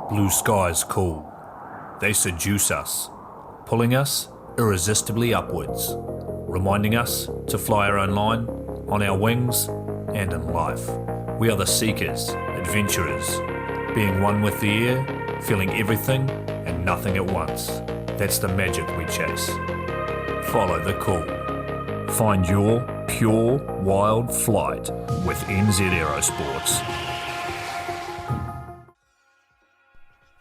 Blue skies call. They seduce us, pulling us irresistibly upwards, reminding us to fly our own line, on our wings, and in life. We are the seekers, adventurers, being one with the air, feeling everything and nothing at once. That's the magic we chase. Follow the call. Find your pure, wild flight with NZ Aerosports.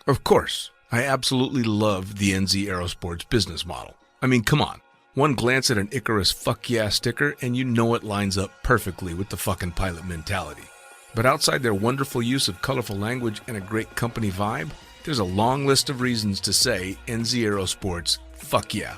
Of course, I absolutely love the NZ Aerosports business model. I mean, come on. One glance at an Icarus fuck yeah sticker and you know it lines up perfectly with the fucking pilot mentality. But outside their wonderful use of colorful language and a great company vibe, there's a long list of reasons to say NZ Aerosports fuck yeah.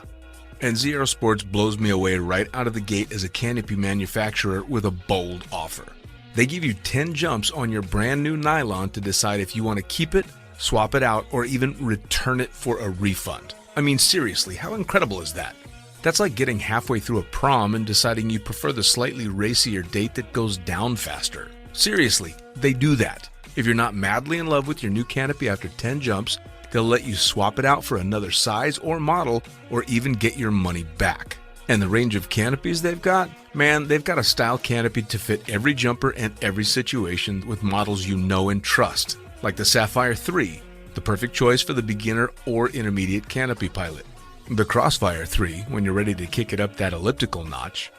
NZ Aerosports blows me away right out of the gate as a canopy manufacturer with a bold offer. They give you 10 jumps on your brand new nylon to decide if you want to keep it, swap it out, or even return it for a refund. I mean, seriously, how incredible is that? That's like getting halfway through a prom and deciding you prefer the slightly racier date that goes down faster. Seriously, they do that. If you're not madly in love with your new canopy after 10 jumps, they'll let you swap it out for another size or model, or even get your money back. And the range of canopies they've got? Man, they've got a style canopy to fit every jumper and every situation with models you know and trust. Like the Sapphire 3, the perfect choice for the beginner or intermediate canopy pilot. The Crossfire 3, when you're ready to kick it up that elliptical notch.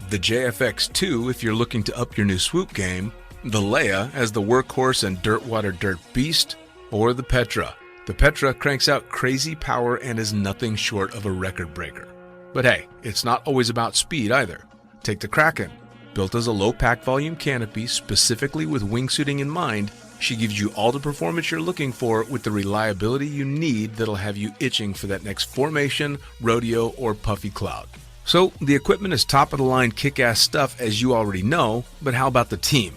The JFX 2, if you're looking to up your new swoop game. The Leia as the workhorse and dirtwater dirt beast. Or the Petra. The Petra cranks out crazy power and is nothing short of a record breaker. But hey, it's not always about speed either. Take the Kraken. Built as a low pack volume canopy specifically with wingsuiting in mind, she gives you all the performance you're looking for with the reliability you need that'll have you itching for that next formation, rodeo, or puffy cloud. So, the equipment is top-of-the-line kick-ass stuff as you already know, but how about the team?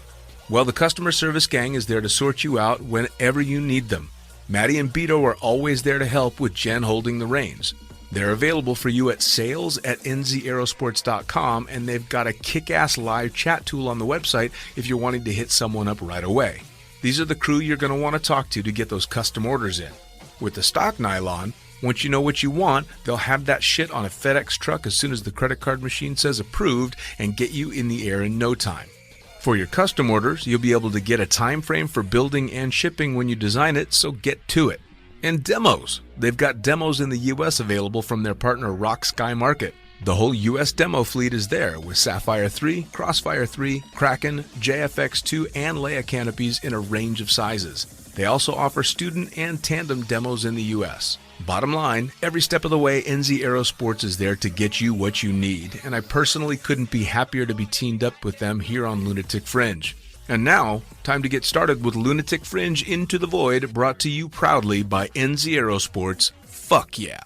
Well, the customer service gang is there to sort you out whenever you need them. Maddie and Beto are always there to help with Jen holding the reins. They're available for you at sales@nzaerosports.com, and they've got a kick-ass live chat tool on the website if you're wanting to hit someone up right away. These are the crew you're going to want to talk to get those custom orders in. With the stock nylon, once you know what you want, they'll have that shit on a FedEx truck as soon as the credit card machine says approved and get you in the air in no time. For your custom orders, you'll be able to get a time frame for building and shipping when you design it, so get to it. And demos. They've got demos in the US available from their partner Rock Sky Market. The whole US demo fleet is there with Sapphire 3, Crossfire 3, Kraken, JFX 2, and Leia canopies in a range of sizes. They also offer student and tandem demos in the US. Bottom line, every step of the way, NZ Aerosports is there to get you what you need, and I personally couldn't be happier to be teamed up with them here on Lunatic Fringe. And now, time to get started with Lunatic Fringe Into the Void, brought to you proudly by NZ Aerosports. Fuck yeah.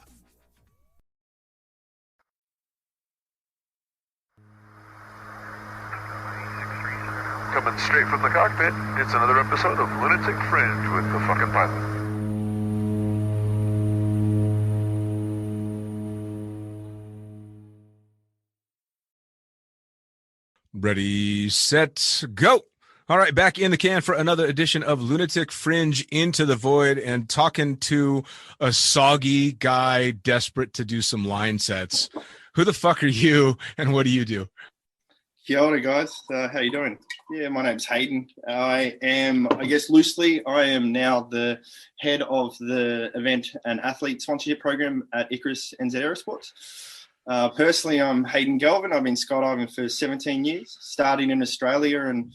Coming straight from the cockpit, it's another episode of Lunatic Fringe with the fucking pilot. Ready, set, go. All right, back in the can for another edition of Lunatic Fringe Into the Void, and talking to a soggy guy desperate to do some line sets. Who the fuck are you, and what do you do? Kia ora, guys. How you doing? Yeah, my name's Hayden. I am, I guess loosely, I am now the head of the event and athlete sponsorship program at Icarus NZ Aerosports. Personally, I'm Hayden Galvin. I've been skydiving for 17 years, starting in Australia, and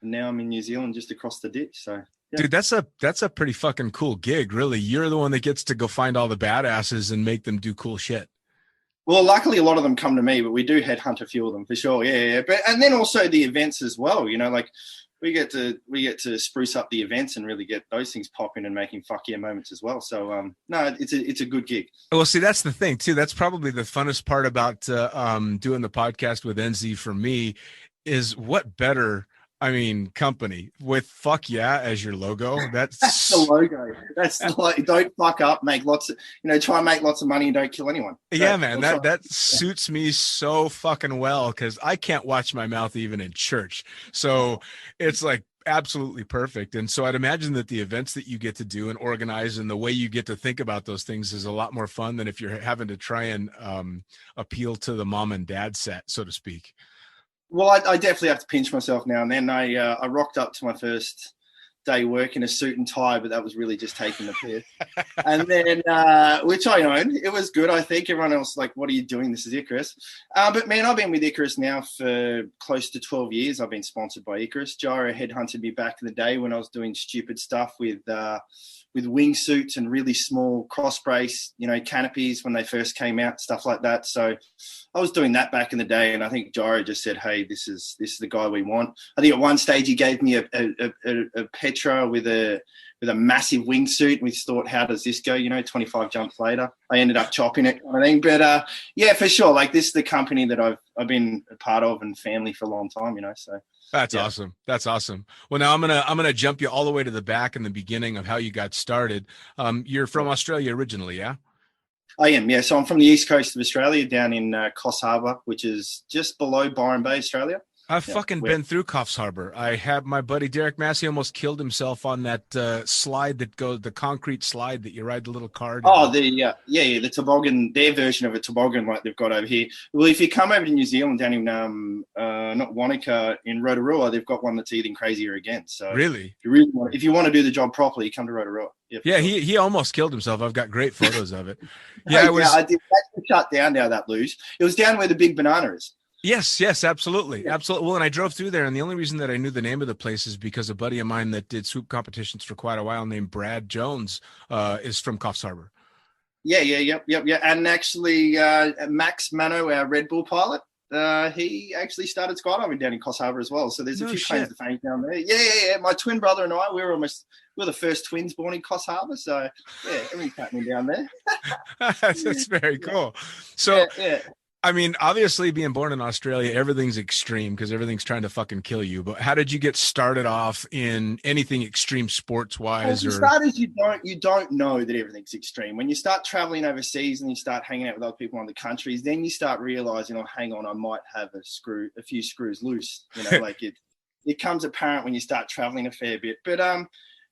now I'm in New Zealand, just across the ditch. So, yeah. Dude, that's a pretty fucking cool gig, really. You're the one that gets to go find all the badasses and make them do cool shit. Well, luckily, a lot of them come to me, but we do headhunt a few of them for sure. Yeah. But and then also the events as well. You know, like we get to spruce up the events and really get those things popping and making fuck yeah moments as well. So no, it's a good gig. Well, see, that's the thing too. That's probably the funnest part about doing the podcast with NZ for me is what better I mean, company with "fuck yeah" as your logo. That's the logo. That's like, don't fuck up, make lots of, try and make lots of money and don't kill anyone. Yeah, man, that suits me so fucking well because I can't watch my mouth even in church. So it's like absolutely perfect. And so I'd imagine that the events that you get to do and organize and the way you get to think about those things is a lot more fun than if you're having to try and appeal to the mom and dad set, so to speak. Well, I definitely have to pinch myself now and then. I rocked up to my first day work in a suit and tie, but that was really just taking the piss. And then, which I own, it was good. I think everyone else was like, what are you doing? This is Icarus. But man, I've been with Icarus now for close to 12 years. I've been sponsored by Icarus. Gyro headhunted me back in the day when I was doing stupid stuff with wingsuits and really small cross brace, canopies when they first came out, stuff like that. So I was doing that back in the day, and I think Gyro just said, "Hey, this is the guy we want." I think at one stage he gave me a Petra with a massive wingsuit, and we thought, "How does this go?" 25 jumps later, I ended up chopping it, kind of thing. But yeah, for sure, like this is the company that I've been a part of and family for a long time, So That's awesome. That's awesome. Well, now I'm gonna jump you all the way to the back in the beginning of how you got started. You're from Australia originally, yeah? I am, yeah. So I'm from the east coast of Australia, down in Coffs Harbour, which is just below Byron Bay, Australia. I've fucking been through Coffs Harbour. I had my buddy Derek Massey almost killed himself on that slide that goes, the concrete slide that you ride the little car down. Oh, the toboggan, their version of a toboggan like they've got over here. Well, if you come over to New Zealand, down in not Wanaka, in Rotorua, they've got one that's even crazier again. So really, if you want to do the job properly, you come to Rotorua. Yeah, sure. He almost killed himself. I've got great photos of it. Yeah, I did. That's shut down now, that luge. It was down where the big banana is. Yes, absolutely. Absolutely. Well, and I drove through there, and the only reason that I knew the name of the place is because a buddy of mine that did swoop competitions for quite a while named Brad Jones is from Coffs Harbour. Yeah. And actually, Max Mano, our Red Bull pilot, he actually started skydiving down in Coffs Harbour as well. So there's a few claims to fame down there. Yeah. My twin brother and I, we were the first twins born in Coffs Harbour. So yeah, everything's happening down there. That's very cool. So yeah. I mean, obviously being born in Australia, everything's extreme because everything's trying to fucking kill you. But how did you get started off in anything extreme sports wise? You don't know that everything's extreme. When you start traveling overseas and you start hanging out with other people in the countries, then you start realizing, oh, hang on, I might have a few screws loose. Like it comes apparent when you start traveling a fair bit. But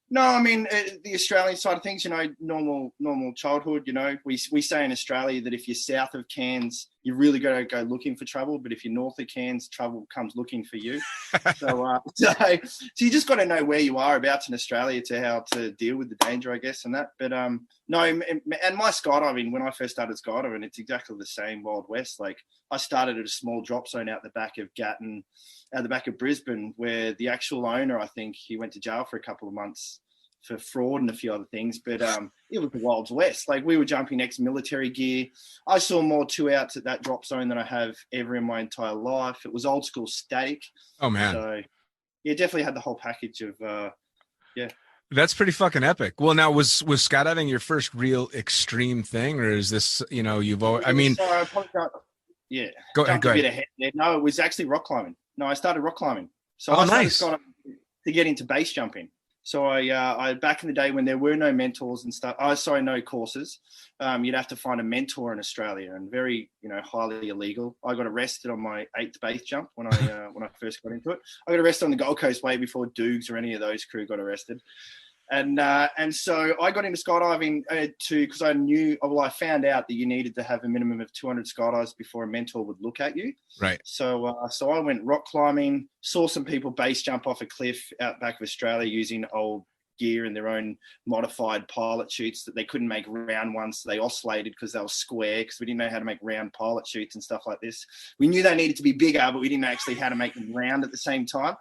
no, I mean, the Australian side of things, normal childhood, we say in Australia that if you're south of Cairns, you really got to go looking for trouble. But if you're north of Cairns, trouble comes looking for you. So you just got to know where you are abouts in Australia to how to deal with the danger, I guess, and that. But no, and my skydiving, when I first started skydiving, it's exactly the same Wild West. Like I started at a small drop zone out the back of Gatton, out the back of Brisbane, where the actual owner, I think he went to jail for a couple of months for fraud and a few other things, but it was the Wild West. Like we were jumping ex-military gear. I saw more 2-outs at that drop zone than I have ever in my entire life. It was old school static. Oh man. So yeah, definitely had the whole package of yeah. That's pretty fucking epic. Well, now was skydiving your first real extreme thing, or is this, you've always, I mean, sorry, yeah. Go ahead. A bit ahead there. No, it was actually rock climbing. No, I started rock climbing. So I started to get into base jumping. So I back in the day when there were no mentors and stuff, no courses, you'd have to find a mentor in Australia, and very, highly illegal. I got arrested on my 8th base jump when I first got into it. I got arrested on the Gold Coast way before Dukes or any of those crew got arrested. And so I got into skydiving because I found out that you needed to have a minimum of 200 skydives before a mentor would look at you. Right. So I went rock climbing, saw some people base jump off a cliff out back of Australia using old gear and their own modified pilot chutes that they couldn't make round ones. So they oscillated because they were square, because we didn't know how to make round pilot chutes and stuff like this. We knew they needed to be bigger, but we didn't know actually how to make them round at the same time.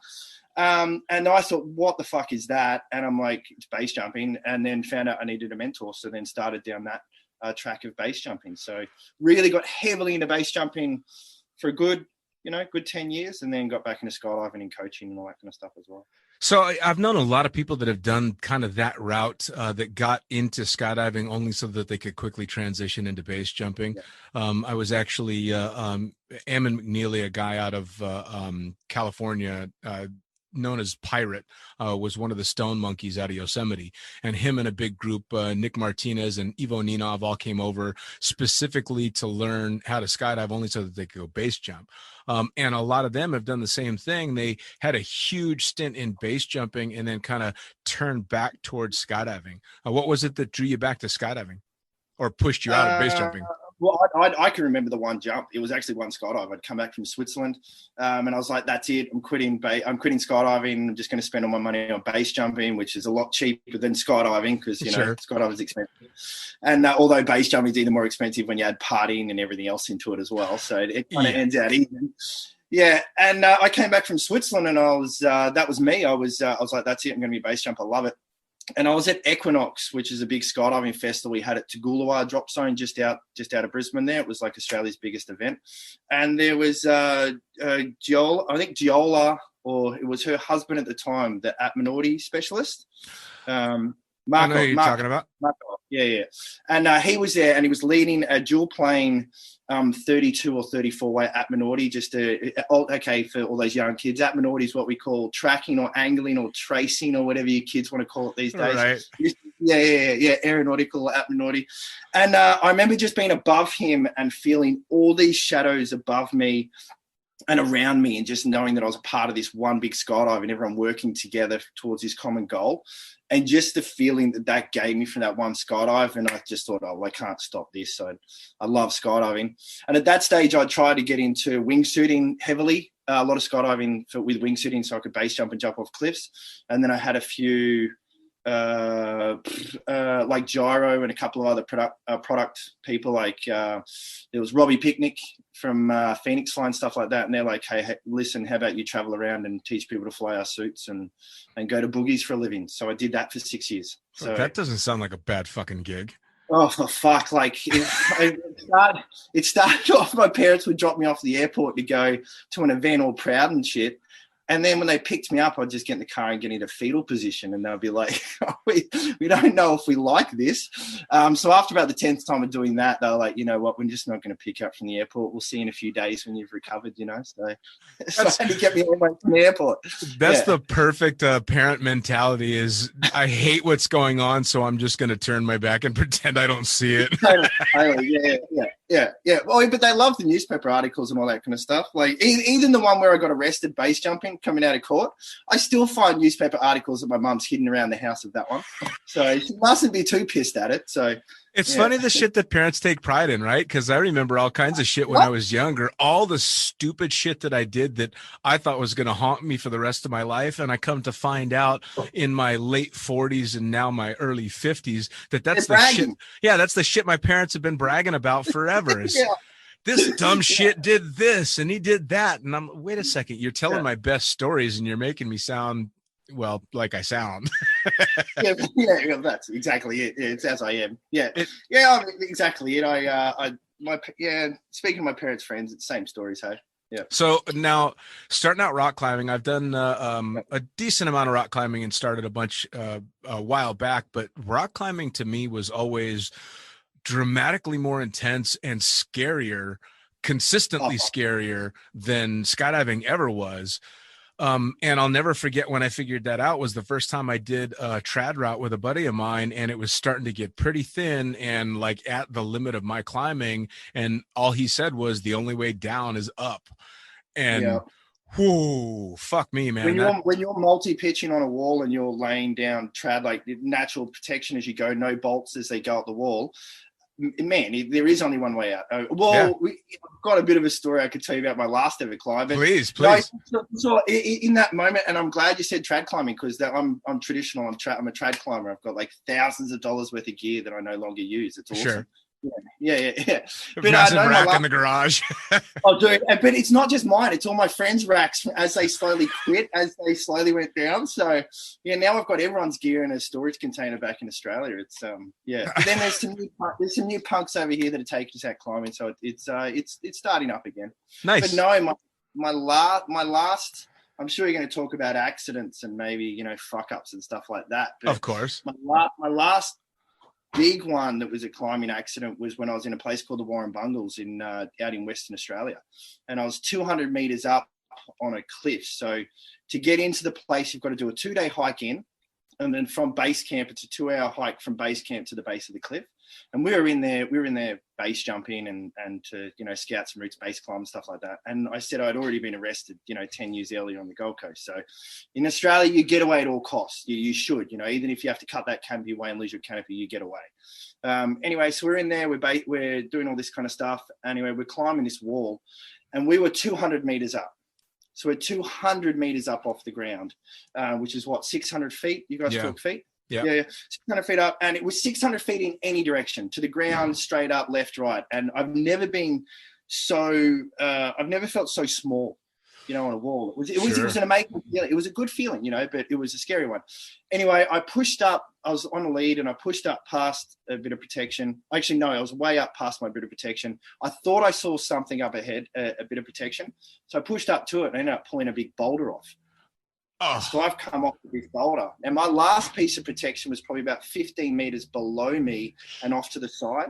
And I thought, what the fuck is that? And I'm like, it's base jumping, and then found out I needed a mentor. So then started down that track of base jumping. So really got heavily into base jumping for a good 10 years, and then got back into skydiving and coaching and all that kind of stuff as well. So I've known a lot of people that have done kind of that route that got into skydiving only so that they could quickly transition into base jumping. Yeah. I was actually Ammon McNeely, a guy out of California, known as Pirate, was one of the stone monkeys out of Yosemite, and him and a big group, Nick Martinez and Ivo Ninov, all came over specifically to learn how to skydive, only so that they could go base jump. And a lot of them have done the same thing. They had a huge stint in base jumping and then kind of turned back towards skydiving. What was it that drew you back to skydiving or pushed you out of base jumping? Well, I can remember the one jump. It was actually one skydive. I'd come back from Switzerland, and I was like, "That's it. I'm quitting skydiving. I'm just going to spend all my money on base jumping, which is a lot cheaper than skydiving because skydiving is expensive. And although base jumping is even more expensive when you add partying and everything else into it as well, so it kind of ends out even." Yeah, and I came back from Switzerland, and I was that was me. I was like, "That's it. I'm going to be a base jump. I love it." And I was at Equinox, which is a big skydiving festival. We had it to Goolawah drop zone just out of Brisbane there. It was like Australia's biggest event. And there was Giola, or it was her husband at the time, the at-minority specialist. Marco, I know who you're talking about. Marco, yeah. And he was there, and he was leading a dual plane 32 or 34 way at minority, for all those young kids. At minority is what we call tracking or angling or tracing or whatever you kids want to call it these days. Right. Yeah, aeronautical at minority. And I remember just being above him and feeling all these shadows above me and around me, and just knowing that I was a part of this one big skydive and everyone working together towards this common goal. And just the feeling that gave me from that one skydive. And I just thought, I can't stop this. So I love skydiving. And at that stage, I tried to get into wingsuiting heavily, a lot of skydiving with wingsuiting so I could base jump and jump off cliffs. And then I had a few like Gyro and a couple of other product people, like there was Robbie Picnic from Phoenix Fly and stuff like that, and they're like, hey, listen, how about you travel around and teach people to fly our suits and go to boogies for a living? So I did that for 6 years. So that doesn't sound like a bad fucking gig. Oh, for fuck. Like it started off, my parents would drop me off the airport to go to an event all proud and shit. And then when they picked me up, I'd just get in the car and get into fetal position, and they'll be like, we don't know if we like this. So after about the 10th time of doing that, they're like, you know what, we're just not going to pick you up from the airport. We'll see you in a few days when you've recovered, So they kept me all the way from the airport. That's the perfect parent mentality is, I hate what's going on, so I'm just going to turn my back and pretend I don't see it. Yeah. Well, but they love the newspaper articles and all that kind of stuff. Like even the one where I got arrested base jumping coming out of court, I still find newspaper articles that my mum's hidden around the house of that one. So she mustn't be too pissed at it. So it's funny the shit that parents take pride in, right? Because I remember all kinds of shit when I was younger, all the stupid shit that I did that I thought was going to haunt me for the rest of my life. And I come to find out in my late 40s and now my early 50s that's the shit. Yeah, that's the shit my parents have been bragging about forever. This dumb shit did this and he did that. And I'm, wait a second, you're telling my best stories and you're making me sound, well, like I sound. yeah, that's exactly it. It's as I am. Exactly it. Speaking of my parents' friends, it's the same stories, hey? Yeah. So now, starting out rock climbing, I've done a decent amount of rock climbing and started a bunch a while back, but rock climbing to me was always dramatically more intense and scarier, consistently scarier than skydiving ever was. And I'll never forget when I figured that out was the first time I did a trad route with a buddy of mine, and it was starting to get pretty thin and like at the limit of my climbing. And all he said was the only way down is up. And whoo, fuck me, man. When you're multi-pitching on a wall and you're laying down trad, like natural protection as you go, no bolts as they go up the wall, man, there is only one way out. I've got a bit of a story I could tell you about my last ever climb. Please. So in that moment, and I'm glad you said trad climbing, because I'm traditional. I'm a trad climber. I've got like thousands of dollars worth of gear that I no longer use. It's awesome. Sure. Yeah. But massive rack in the garage. Oh, dude! But it's not just mine; it's all my friends' racks as they slowly quit, as they slowly went down. So now I've got everyone's gear in a storage container back in Australia. It's But then there's some new punks over here that are taking us out climbing. So it's starting up again. Nice. But no, my last. I'm sure you're going to talk about accidents and maybe fuck ups and stuff like that. But of course. My last big one that was a climbing accident was when I was in a place called the Warren Bungles out in Western Australia, and I was 200 meters up on a cliff. So to get into the place, you've got to do a 2-day hike in, and then from base camp, it's a 2-hour hike from base camp to the base of the cliff. And we were in there base jumping and to, scout some routes, base climb, stuff like that. And I said I'd already been arrested, 10 years earlier on the Gold Coast. So in Australia, you get away at all costs. You should, even if you have to cut that canopy away and lose your canopy, you get away. Anyway, so we're in there, we're doing all this kind of stuff. Anyway, we're climbing this wall, and we were 200 meters up. So we're 200 meters up off the ground, which is 600 feet? You guys talk feet? Yeah. 600 feet up. And it was 600 feet in any direction, to the ground, straight up, left, right. And I've never felt so small, on a wall. It was an amazing feeling. It was a good feeling, but it was a scary one. Anyway, I pushed up. I was on a lead, and I pushed up past a bit of protection. Actually, no, I was way up past my bit of protection. I thought I saw something up ahead, a bit of protection. So I pushed up to it and ended up pulling a big boulder off. Oh. So I've come off with this boulder. And my last piece of protection was probably about 15 meters below me and off to the side.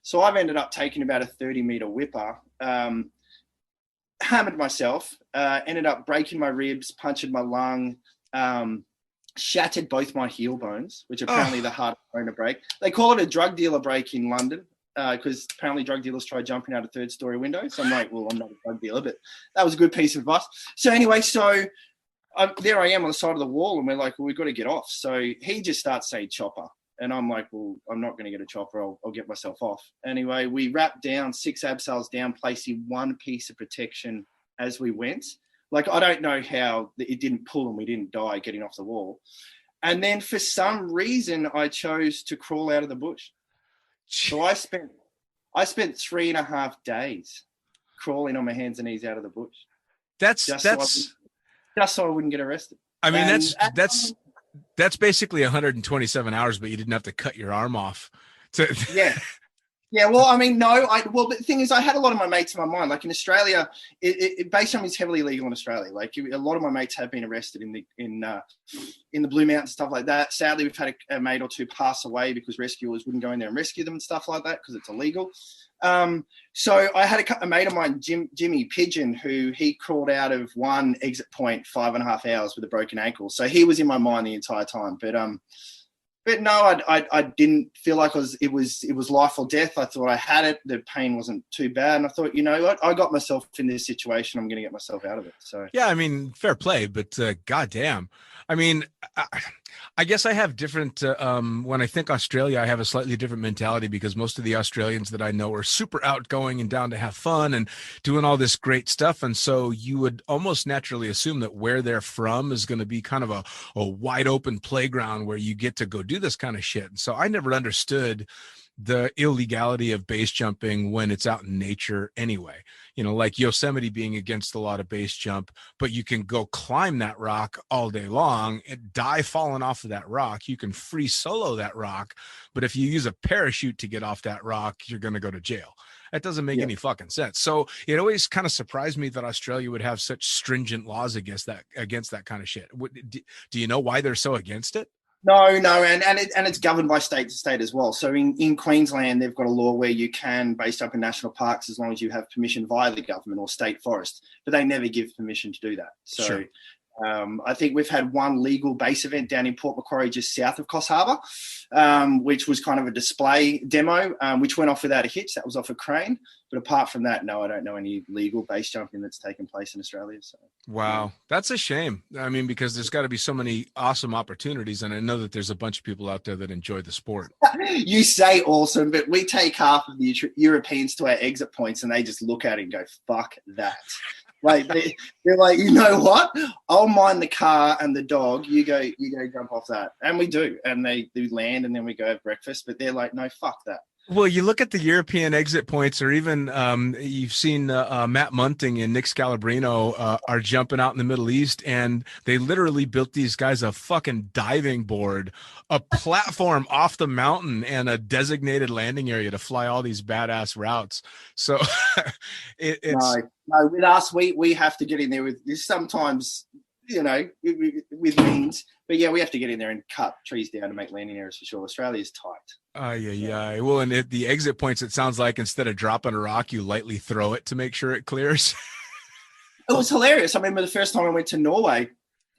So I've ended up taking about a 30-meter whipper, hammered myself, ended up breaking my ribs, punctured my lung, shattered both my heel bones, which are apparently the hardest bone to break. They call it a drug dealer break in London, because apparently drug dealers try jumping out a 3rd-story window. So I'm like, well, I'm not a drug dealer, but that was a good piece of advice. So anyway, there I am on the side of the wall, and we're like, well, we've got to get off. So he just starts saying chopper. And I'm like, well, I'm not going to get a chopper. I'll get myself off. Anyway, we wrapped down 6 abseils down, placing one piece of protection as we went. Like, I don't know how it didn't pull and we didn't die getting off the wall. And then for some reason, I chose to crawl out of the bush. So I spent 3.5 days crawling on my hands and knees out of the bush. Just so I wouldn't get arrested. I mean, that's basically 127 hours, but you didn't have to cut your arm off. Yeah. Yeah, well, I mean, no. But the thing is, I had a lot of my mates in my mind. Like in Australia, base jumping is heavily illegal in Australia. Like a lot of my mates have been arrested in the Blue Mountains, stuff like that. Sadly, we've had a mate or two pass away because rescuers wouldn't go in there and rescue them and stuff like that because it's illegal. So I had a mate of mine, Jimmy Pigeon, who he crawled out of one exit point 5.5 hours with a broken ankle. So he was in my mind the entire time. But no, I didn't feel like it was life or death. I thought I had it. The pain wasn't too bad. And I thought, you know what? I got myself in this situation. I'm going to get myself out of it. So yeah, I mean, fair play, but goddamn. I mean, I guess I have different, when I think Australia, I have a slightly different mentality because most of the Australians that I know are super outgoing and down to have fun and doing all this great stuff. And so you would almost naturally assume that where they're from is going to be kind of a wide open playground where you get to go do this kind of shit. And so I never understood the illegality of base jumping when it's out in nature anyway, like Yosemite being against a lot of base jump, but you can go climb that rock all day long and die falling off of that rock. You can free solo that rock, but if you use a parachute to get off that rock, you're going to go to jail. That doesn't make any fucking sense. So it always kind of surprised me that Australia would have such stringent laws against that kind of shit. Do you know why they're so against it? No, and it's governed by state to state as well. So in Queensland, they've got a law where you can base jump in national parks as long as you have permission via the government or state forest, but they never give permission to do that. So sure. I think we've had one legal base event down in Port Macquarie, just south of Coffs Harbour, which was kind of a display demo, which went off without a hitch. That was off a crane. But apart from that, no, I don't know any legal base jumping that's taken place in Australia. So wow, that's a shame. I mean, because there's got to be so many awesome opportunities, and I know that there's a bunch of people out there that enjoy the sport. You say awesome, but we take half of the Europeans to our exit points, and they just look at it and go, "Fuck that." Like they're like, you know what? I'll mind the car and the dog. You go jump off that, and we do, and they do land, and then we go have breakfast. But they're like, no, fuck that. Well, you look at the European exit points, or even you've seen Matt Munting and Nick Scalabrino are jumping out in the Middle East, and they literally built these guys a fucking diving board, a platform off the mountain, and a designated landing area to fly all these badass routes. So it's no. With us, we have to get in there with this sometimes. With means, but yeah, we have to get in there and cut trees down to make landing areas for sure. Australia's tight. Yeah. Well, and at the exit points, it sounds like instead of dropping a rock, you lightly throw it to make sure it clears. It was hilarious. I remember the first time I went to Norway,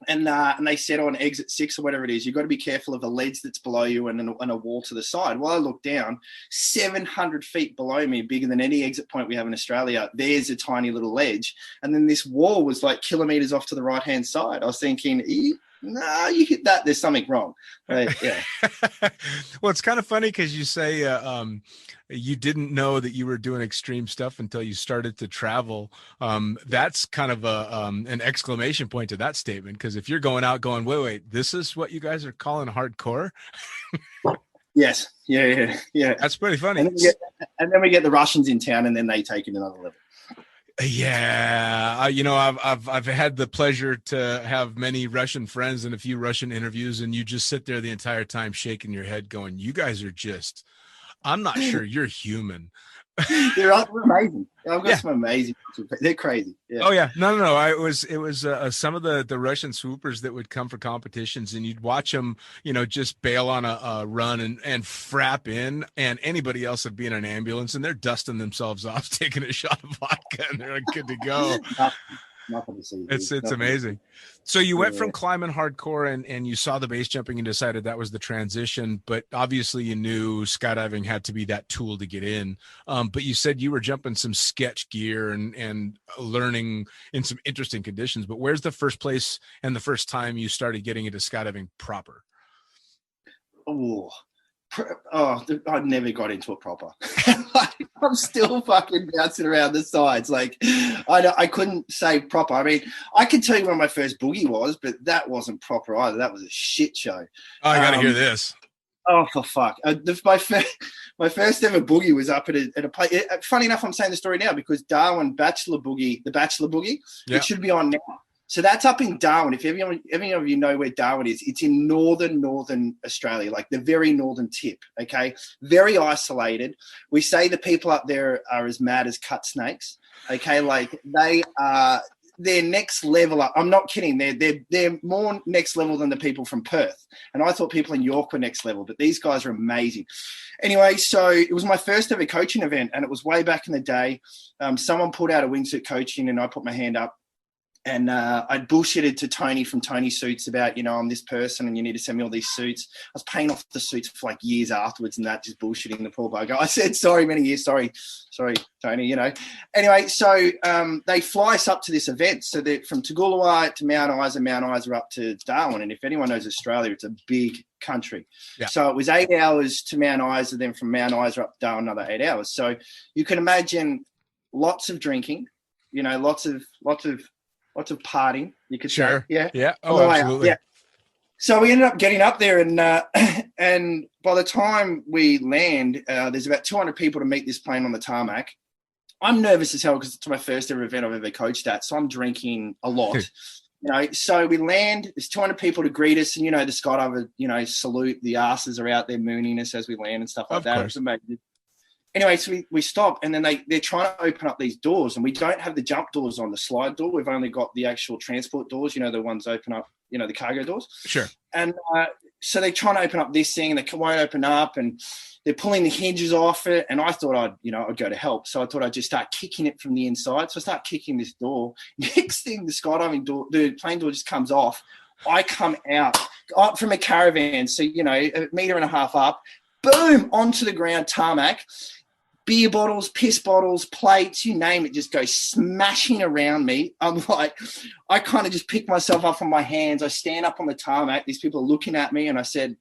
and they said on exit 6 or whatever it is, you've got to be careful of the ledge that's below you and a wall to the side. Well, I looked down, 700 feet below me, bigger than any exit point we have in Australia. There's a tiny little ledge. And then this wall was like kilometers off to the right-hand side. I was thinking, no, you hit that, there's something wrong. But, yeah. Well, it's kind of funny because you say you didn't know that you were doing extreme stuff until you started to travel. That's kind of an exclamation point to that statement, because if you're going out going, wait, this is what you guys are calling hardcore? Yes. Yeah. That's pretty funny. And then we get the Russians in town, and then they take it another level. Yeah, I've had the pleasure to have many Russian friends and a few Russian interviews, and you just sit there the entire time shaking your head going, you guys are just, I'm not sure you're human. They're amazing. I've got some amazing. They're crazy. Yeah. Oh yeah, no. It was some of the Russian swoopers that would come for competitions, and you'd watch them, just bail on a run and frap in, and anybody else would be in an ambulance, and they're dusting themselves off, taking a shot of vodka, and they're good to go. Nothing to see. It's amazing. So you went from climbing hardcore and you saw the base jumping and decided that was the transition, but obviously you knew skydiving had to be that tool to get in. But you said you were jumping some sketch gear and learning in some interesting conditions. But where's the first place and the first time you started getting into skydiving proper? I never got into it proper. I'm still fucking bouncing around the sides. Like, I couldn't say proper. I mean, I can tell you when my first boogie was, but that wasn't proper either. That was a shit show. Oh, I got to hear this. Oh, for fuck. My first ever boogie was up at a place. Funny enough, I'm saying the story now because Darwin the Bachelor Boogie, it should be on now. So that's up in Darwin. If any of you know where Darwin is, it's in northern Australia, like the very northern tip, okay? Very isolated. We say the people up there are as mad as cut snakes, okay? Like they're next level up. I'm not kidding. They're more next level than the people from Perth. And I thought people in York were next level, but these guys are amazing. Anyway, so it was my first ever coaching event, and it was way back in the day. Someone pulled out a wingsuit coaching, and I put my hand up. And I bullshitted to Tony from Tony Suits about, I'm this person and you need to send me all these suits. I was paying off the suits for like years afterwards and that, just bullshitting the poor bugger. I said, sorry, many years. Sorry, Tony, Anyway, so they fly us up to this event. So they're from Toogoolawah to Mount Isa up to Darwin. And if anyone knows Australia, it's a big country. Yeah. So it was 8 hours to Mount Isa, then from Mount Isa up to Darwin, another 8 hours. So you can imagine lots of drinking, lots of partying, you could say. Yeah. Oh, absolutely. Yeah. So we ended up getting up there, and by the time we land, there's about 200 people to meet this plane on the tarmac. I'm nervous as hell because it's my first ever event I've ever coached at, so I'm drinking a lot. So we land, there's 200 people to greet us, and the skydiver, salute, the asses are out there mooning us as we land and stuff like that. It's amazing. Anyway, so we stop, and then they're trying to open up these doors, and we don't have the jump doors on the slide door. We've only got the actual transport doors, the ones open up, the cargo doors. Sure. And so they're trying to open up this thing, and they won't open up, and they're pulling the hinges off it. And I thought I'd go to help. So I thought I'd just start kicking it from the inside. So I start kicking this door. Next thing, the skydiving door, the plane door just comes off. I come out from a caravan, so, a meter and a half up, boom, onto the ground, tarmac. Beer bottles, piss bottles, plates, you name it, just go smashing around me. I'm like, I kind of just pick myself up from my hands. I stand up on the tarmac. These people are looking at me, and I said,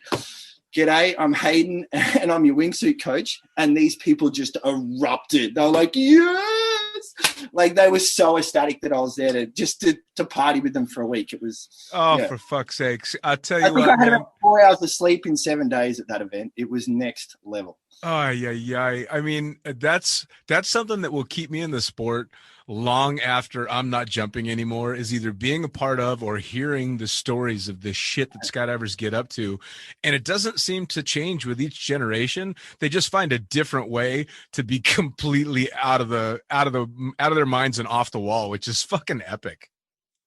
"G'day, I'm Hayden, and I'm your wingsuit coach." And these people just erupted. They were like, "Yes!" Like they were so ecstatic that I was there to party with them for a week. It was for fuck's sakes. I tell you I think I had about 4 hours of sleep in 7 days at that event. It was next level. Oh, yeah. I mean, that's something that will keep me in the sport long after I'm not jumping anymore, is either being a part of or hearing the stories of the shit that skydivers get up to. And it doesn't seem to change with each generation. They just find a different way to be completely out of their minds and off the wall, which is fucking epic.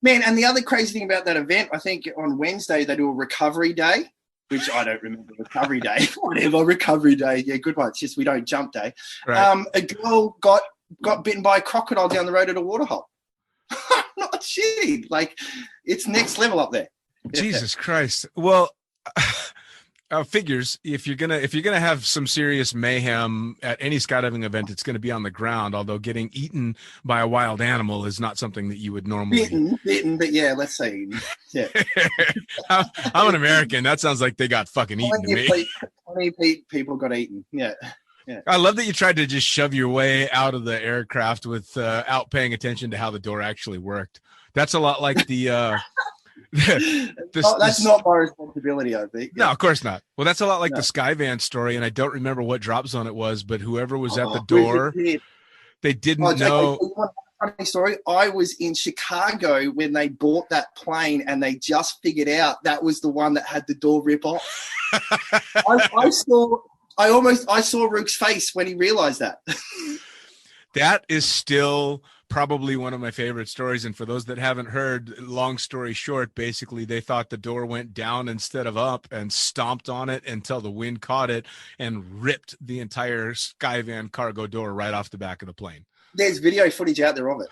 Man, and the other crazy thing about that event, I think on Wednesday they do a recovery day, which I don't remember. Recovery day, whatever, recovery day. Yeah, good one. It's just we don't jump day. Right. A girl got bitten by a crocodile down the road at a waterhole. I'm not shitting. Like, it's next level up there. Jesus Christ. Well, figures if you're gonna have some serious mayhem at any skydiving event, it's gonna be on the ground. Although getting eaten by a wild animal is not something that you would normally. Bitten, but yeah, let's say yeah. I'm an American. That sounds like they got fucking eaten to me. 20 people got eaten. Yeah. Yeah. I love that you tried to just shove your way out of the aircraft without paying attention to how the door actually worked. That's a lot like the. That's not my responsibility, I think. No, of course not. Well, that's a lot like the Skyvan story, and I don't remember what drop zone it was, but whoever was at the door, they didn't know. Funny story. I was in Chicago when they bought that plane, and they just figured out that was the one that had the door rip off. I saw Rook's face when he realized that. That is still probably one of my favorite stories. And for those that haven't heard, long story short, basically they thought the door went down instead of up and stomped on it until the wind caught it and ripped the entire Skyvan cargo door right off the back of the plane. There's video footage out there of it.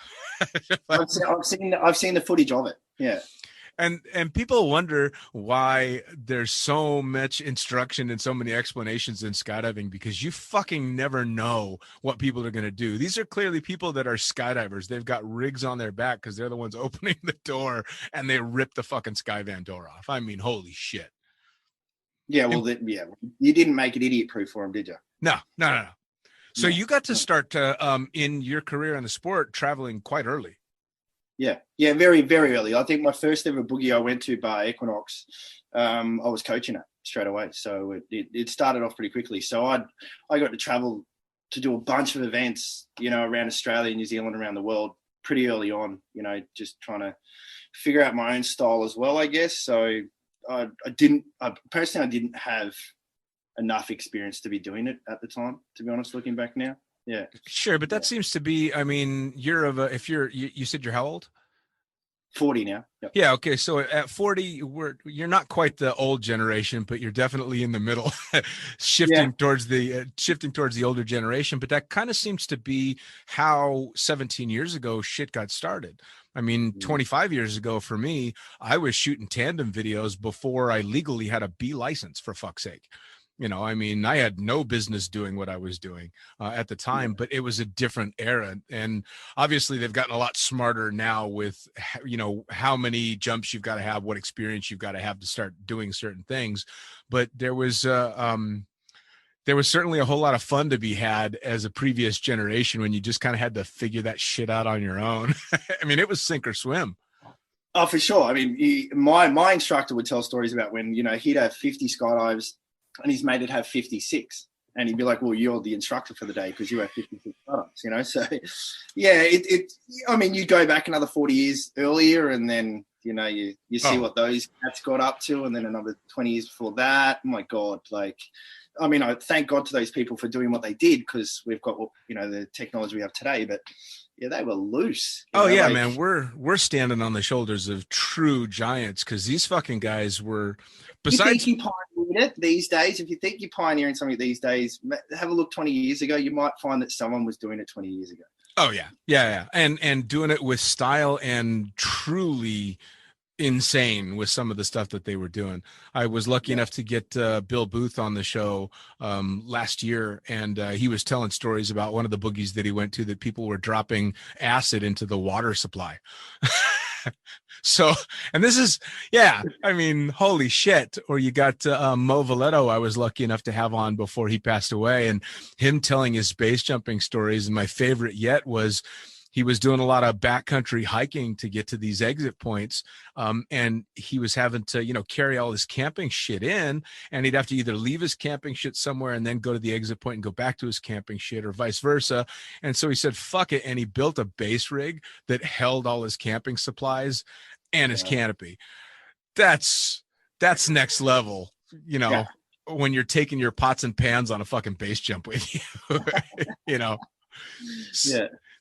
I've seen the footage of it. Yeah. And people wonder why there's so much instruction and so many explanations in skydiving, because you fucking never know what people are going to do. These are clearly people that are skydivers. They've got rigs on their back because they're the ones opening the door, and they rip the fucking Skyvan door off. I mean, holy shit. Yeah, well, you didn't make it idiot-proof for them, did you? No. So you got to start in your career in the sport traveling quite early. Yeah, very, very early. I think my first ever boogie I went to, Bar Equinox, I was coaching it straight away. So it started off pretty quickly. So I got to travel to do a bunch of events, around Australia, New Zealand, around the world pretty early on, just trying to figure out my own style as well, I guess. So I didn't have enough experience to be doing it at the time, to be honest, looking back now. Yeah. Sure, but that seems to be, I mean, you said you're how old? 40 now. Yep. Yeah, okay. So at 40, you're not quite the old generation, but you're definitely in the middle, shifting towards the older generation. But that kind of seems to be how 17 years ago shit got started. I mean, 25 years ago for me, I was shooting tandem videos before I legally had a B license, for fuck's sake. I mean, I had no business doing what I was doing at the time, but it was a different era. And obviously they've gotten a lot smarter now with, how many jumps you've got to have, what experience you've got to have to start doing certain things. But there was certainly a whole lot of fun to be had as a previous generation when you just kind of had to figure that shit out on your own. I mean, it was sink or swim. Oh, for sure. I mean, my instructor would tell stories about when, he'd have 50 skydives and his mate would have 56, and he'd be like, well, you're the instructor for the day because you have 56 startups, so yeah, I mean, you go back another 40 years earlier, and then you see what those cats got up to, and then another 20 years before that. Oh my God, I mean, I thank God to those people for doing what they did, because we've got the technology we have today, but yeah, they were loose. Man, we're standing on the shoulders of true giants, because these fucking guys were. Besides, you think you pioneered it these days? If you think you're pioneering something these days, have a look 20 years ago. You might find that someone was doing it 20 years ago. Oh yeah, and doing it with style and truly insane with some of the stuff that they were doing. I was lucky enough to get Bill Booth on the show last year, and he was telling stories about one of the boogies that he went to that people were dropping acid into the water supply. So, and this is, I mean, holy shit. Or you got Mo Valetto, I was lucky enough to have on before he passed away, and him telling his base jumping stories. And my favorite yet was he was doing a lot of backcountry hiking to get to these exit points. And he was having to, carry all his camping shit in, and he'd have to either leave his camping shit somewhere and then go to the exit point and go back to his camping shit, or vice versa. And so he said, fuck it. And he built a base rig that held all his camping supplies and his canopy. That's next level, when you're taking your pots and pans on a fucking base jump with you, Yeah.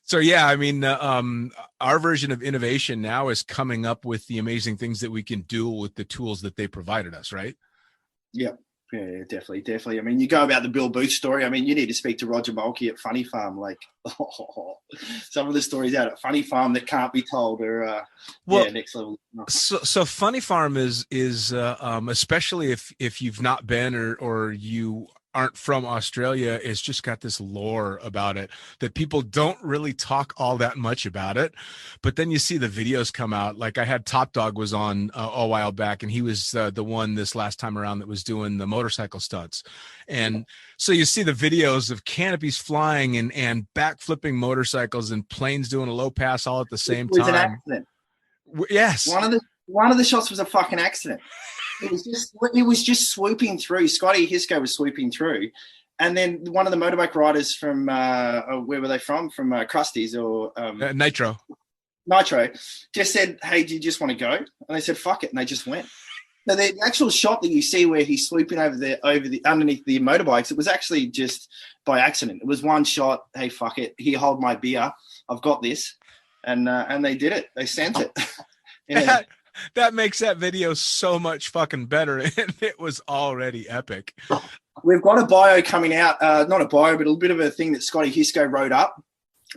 So, I mean, our version of innovation now is coming up with the amazing things that we can do with the tools that they provided us, right? Yeah. Yeah, definitely. I mean, you go about the Bill Booth story. I mean, you need to speak to Roger Mulkey at Funny Farm. Like, some of the stories out at Funny Farm that can't be told are, next level. So Funny Farm is especially if you've not been or you aren't from Australia, it's just got this lore about it that people don't really talk all that much about it. But then you see the videos come out. Like I had Top Dog was on a while back, and he was the one this last time around that was doing the motorcycle stunts. And so you see the videos of canopies flying and backflipping motorcycles and planes doing a low pass all at the same time. It was an accident. Yes. One of the shots was a fucking accident. It was just swooping through. Scotty Hisco was swooping through, and then one of the motorbike riders from where were they from? From Krusty's or Nitro just said, "Hey, do you just want to go?" And they said, "Fuck it," and they just went. So the actual shot that you see where he's swooping over the underneath the motorbikes, it was actually just by accident. It was one shot. Hey, fuck it. Here, hold my beer. I've got this, and they did it. They sent it. Yeah. That makes that video so much fucking better, and it was already epic. We've got a bio coming out, not a bio, but a bit of a thing that Scotty Hisco wrote up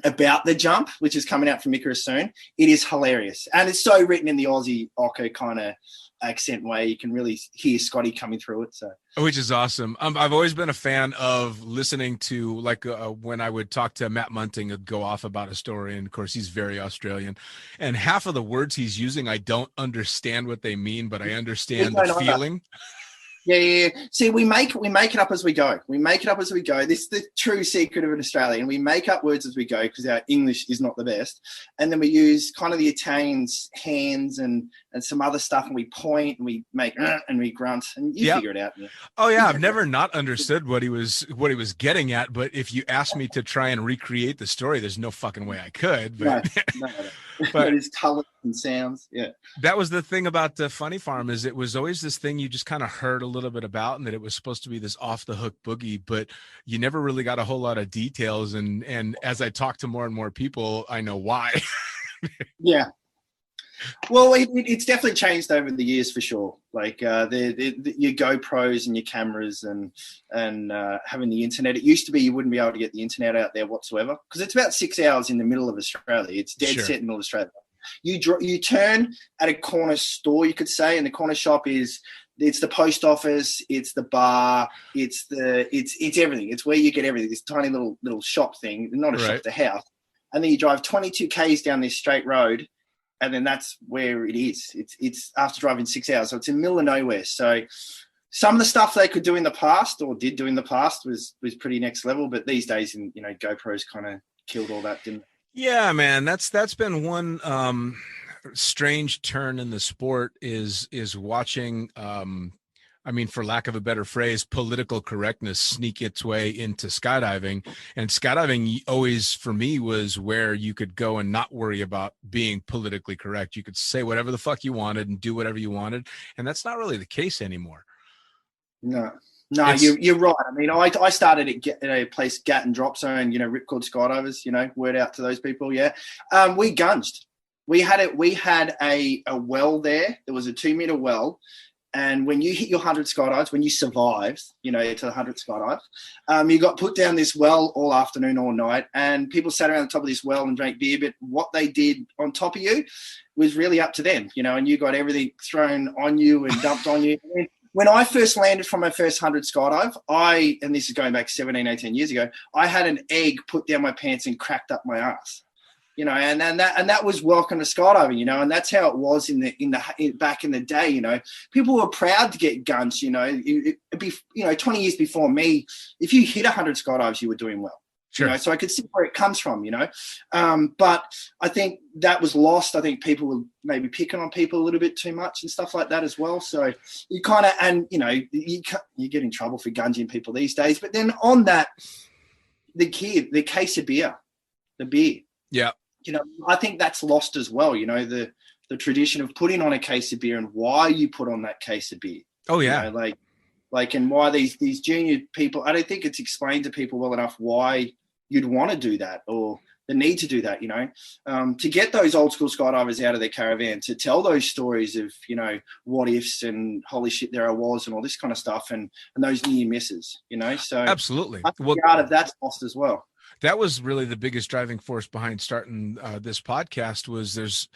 about the jump, which is coming out from Icarus soon. It is hilarious, and it's so written in the Aussie Ocker kind of accent way. You can really hear Scotty coming through it. So, which is awesome. I've always been a fan of listening to, like, when I would talk to Matt Munting, I'd go off about a story, and of course he's very Australian, and half of the words he's using I don't understand what they mean, but I understand the feeling. Yeah. See, we make it up as we go. This is the true secret of an Australian. We make up words as we go because our English is not the best. And then we use kind of the Italians' hands and some other stuff, and we point and we make and we grunt, and you figure it out. Yeah. Oh yeah, I've never not understood what he was getting at, but if you asked me to try and recreate the story, there's no fucking way I could. But no. But it's colors and sounds. Yeah. That was the thing about the Funny Farm, is it was always this thing you just kind of heard a little bit about, and that it was supposed to be this off the hook boogie, but you never really got a whole lot of details. And as I talk to more and more people, I know why. Yeah. Well, it's definitely changed over the years for sure. Like your GoPros and your cameras and having the internet. It used to be you wouldn't be able to get the internet out there whatsoever, because it's about 6 hours in the middle of Australia. It's dead set in the middle of Australia. You turn at a corner store, you could say, and the corner shop it's the post office, it's the bar, it's everything. It's where you get everything. This tiny little shop thing, not a shop, it's a house. And then you drive 22 Ks down this straight road, and then that's where it is. It's after driving 6 hours, so it's in the middle of nowhere. So some of the stuff they could do in the past or did do in the past was pretty next level, but these days, GoPros kind of killed all that, didn't it? Yeah, man, that's been one strange turn in the sport is watching, for lack of a better phrase, political correctness sneak its way into skydiving. And skydiving always, for me, was where you could go and not worry about being politically correct. You could say whatever the fuck you wanted and do whatever you wanted. And that's not really the case anymore. No, you're right. I mean, I started at a place, Gatton Drop Zone, Ripcord Skydivers, word out to those people. Yeah. We gunged. We had a well there. There was a 2-meter well. And when you hit your 100 skydives, when you survived, to the 100 skydive, you got put down this well all afternoon, all night, and people sat around the top of this well and drank beer. But what they did on top of you was really up to them, and you got everything thrown on you and dumped on you. When I first landed from my first 100 skydive, and this is going back 17, 18 years ago, I had an egg put down my pants and cracked up my ass. And that was welcome to skydiving, and that's how it was back in the day. People were proud to get guns. It'd be 20 years before me, if you hit 100 skydives, you were doing well. Sure. So I could see where it comes from. But I think that was lost. I think people were maybe picking on people a little bit too much and stuff like that as well. So you kind of, you get in trouble for gunging people these days. But then on that, the case of beer, the beer. Yeah. I think that's lost as well. The tradition of putting on a case of beer and why you put on that case of beer. Oh yeah. And why these junior people, I don't think it's explained to people well enough why you'd want to do that, or the need to do that, to get those old school skydivers out of their caravan, to tell those stories of, what ifs and holy shit, there I was and all this kind of stuff and those near misses, so Absolutely. I think part of that's lost as well. That was really the biggest driving force behind starting this podcast. Was there's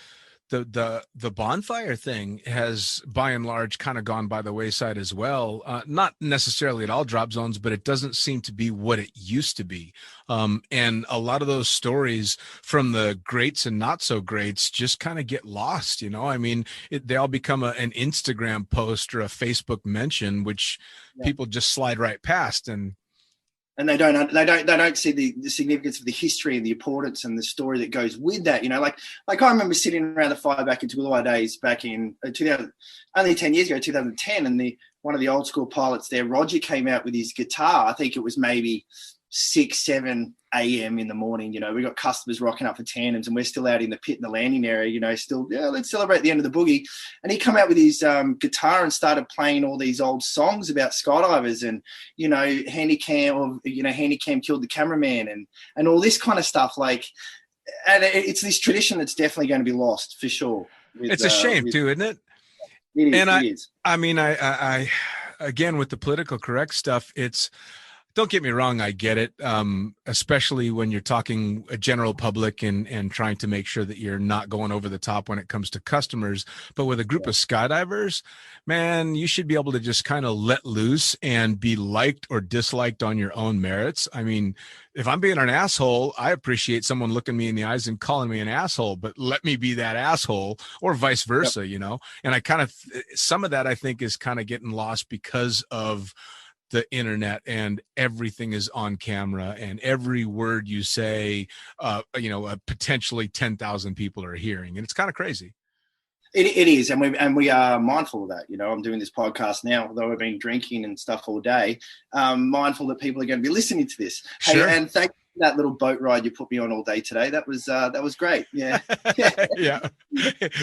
the bonfire thing has by and large kind of gone by the wayside as well. Not necessarily at all drop zones, but it doesn't seem to be what it used to be. And a lot of those stories from the greats and not so greats just kind of get lost. I mean, they all become an Instagram post or a Facebook mention, which people just slide right past. And they don't see the significance of the history and the importance and the story that goes with that. Like I remember sitting around the fire back in Toowoomba days back in 2000, only 10 years ago, 2010, and one of the old school pilots there, Roger, came out with his guitar. I think it was maybe 6, 7 a.m. in the morning. We got customers rocking up for tandems and we're still out in the pit in the landing area, let's celebrate the end of the boogie. And he come out with his guitar and started playing all these old songs about skydivers and, Handycam killed the cameraman and all this kind of stuff. And it's this tradition that's definitely going to be lost for sure. It's a shame too, isn't it? It is. It is. I mean, I again, with the political correct stuff, don't get me wrong, I get it, especially when you're talking a general public and trying to make sure that you're not going over the top when it comes to customers. But with a group of skydivers, man, you should be able to just kind of let loose and be liked or disliked on your own merits. I mean, if I'm being an asshole, I appreciate someone looking me in the eyes and calling me an asshole, but let me be that asshole or vice versa, And I kind of, some of that I think is kind of getting lost because of the internet and everything is on camera and every word you say, potentially 10,000 people are hearing. And it's kind of crazy. It is. And we are mindful of that. I'm doing this podcast now, although I've been drinking and stuff all day, mindful that people are going to be listening to this. Sure. Hey, and thank you for that little boat ride you put me on all day today. That was great. Yeah. Yeah,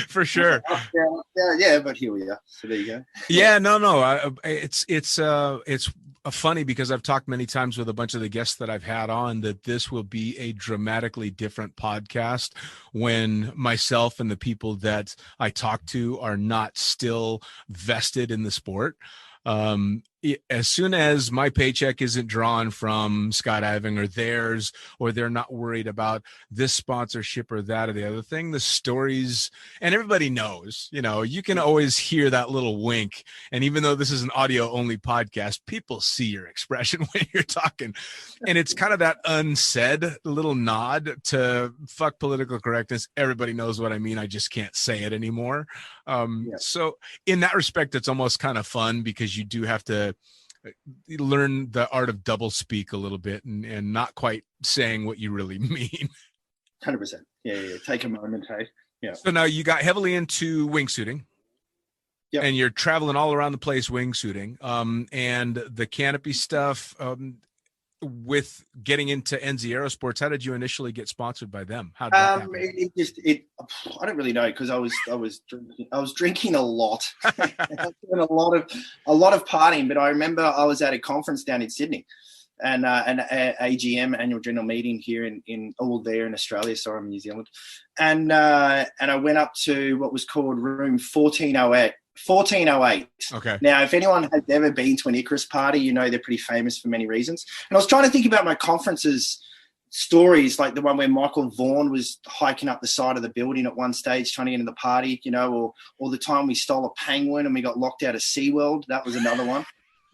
for sure. Yeah, but here we are. So there you go. Yeah, no. It's funny because I've talked many times with a bunch of the guests that I've had on that this will be a dramatically different podcast when myself and the people that I talk to are not still vested in the sport. As soon as my paycheck isn't drawn from skydiving or theirs, or they're not worried about this sponsorship or that or the other thing, the stories, and everybody knows, you can always hear that little wink. And even though this is an audio only podcast, people see your expression when you're talking. And it's kind of that unsaid little nod to fuck political correctness. Everybody knows what I mean. I just can't say it anymore. So in that respect, it's almost kind of fun because you do have to learn the art of double speak a little bit and not quite saying what you really mean. 100%. Yeah. Take a moment, hey. Yeah. So now you got heavily into wingsuiting. Yep. And you're traveling all around the place wingsuiting. And the canopy stuff, with getting into NZ Aerosports, how did you initially get sponsored by them? How did that happen? I don't really know because I was drinking a lot, doing a lot of partying. But I remember I was at a conference down in Sydney, and an AGM, annual general meeting here in there in Australia. Sorry, I'm in New Zealand, and I went up to what was called room 1408. 1408. Okay. Now, if anyone has ever been to an Icarus party, they're pretty famous for many reasons. And I was trying to think about my conferences stories, like the one where Michael Vaughan was hiking up the side of the building at one stage trying to get into the party, or the time we stole a penguin and we got locked out of SeaWorld. That was another one.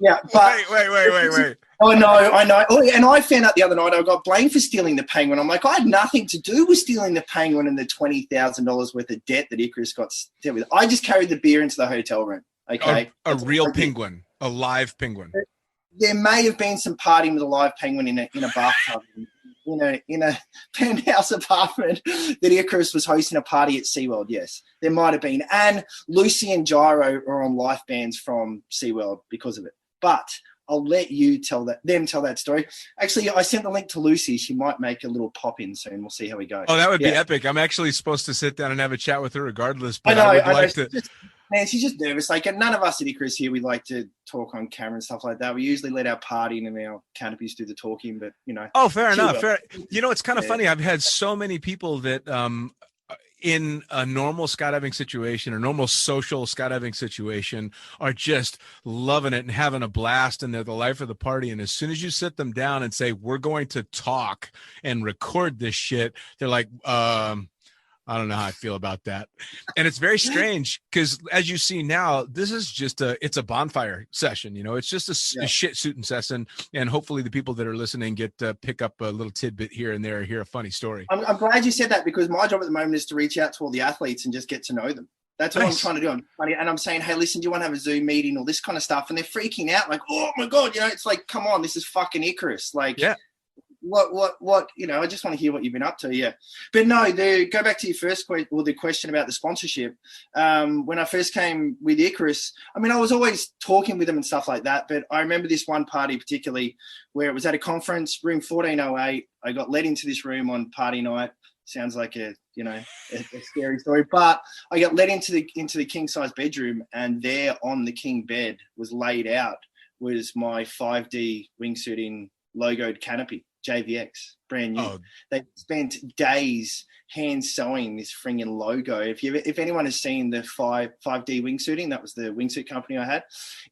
Yeah, but wait. I know. Oh, and I found out the other night I got blamed for stealing the penguin. I'm like, I had nothing to do with stealing the penguin and the $20,000 worth of debt that Icarus got dealt with. I just carried the beer into the hotel room. Okay, a real penguin, a live penguin. There may have been some partying with a live penguin in a bathtub. In a penthouse apartment that Icarus was hosting a party at SeaWorld. Yes, there might have been. And Lucy and Gyro are on life bands from SeaWorld because of it. But I'll let you tell that story. Actually, I sent the link to Lucy. She might make a little pop in soon. We'll see how we go. Oh, that would be epic. I'm actually supposed to sit down and have a chat with her regardless. But I know. Man, she's just nervous. Like, and none of us at Icarus here, we like to talk on camera and stuff like that. We usually let our partying and our canopies do the talking, but Oh, fair chill enough. out. It's kind of Yeah. funny. I've had so many people that in a normal skydiving situation or normal social skydiving situation are just loving it and having a blast, and they're the life of the party. And as soon as you sit them down and say, we're going to talk and record this shit, they're like, I don't know how I feel about that. And it's very strange because, as you see now, this is just it's a bonfire session. It's just a shit shooting session. And hopefully the people that are listening get pick up a little tidbit here and there, hear a funny story. I'm glad you said that, because my job at the moment is to reach out to all the athletes and just get to know them. That's what I'm trying to do. And I'm saying, hey, listen, do you want to have a Zoom meeting or this kind of stuff? And they're freaking out like, oh my God, it's like, come on, this is fucking Icarus. Like, yeah. What, I just want to hear what you've been up to. Yeah. But no, go back to your first question, or the question about the sponsorship. When I first came with Icarus, I mean, I was always talking with them and stuff like that. But I remember this one party particularly where it was at a conference, room 1408. I got led into this room on party night. Sounds like a scary story, but I got led into the king size bedroom, and there on the king bed was laid out was my 5D wingsuiting logoed canopy. JVX, brand new. Oh. They spent days hand sewing this friggin' logo. If anyone has seen the 5D wingsuiting, that was the wingsuit company I had.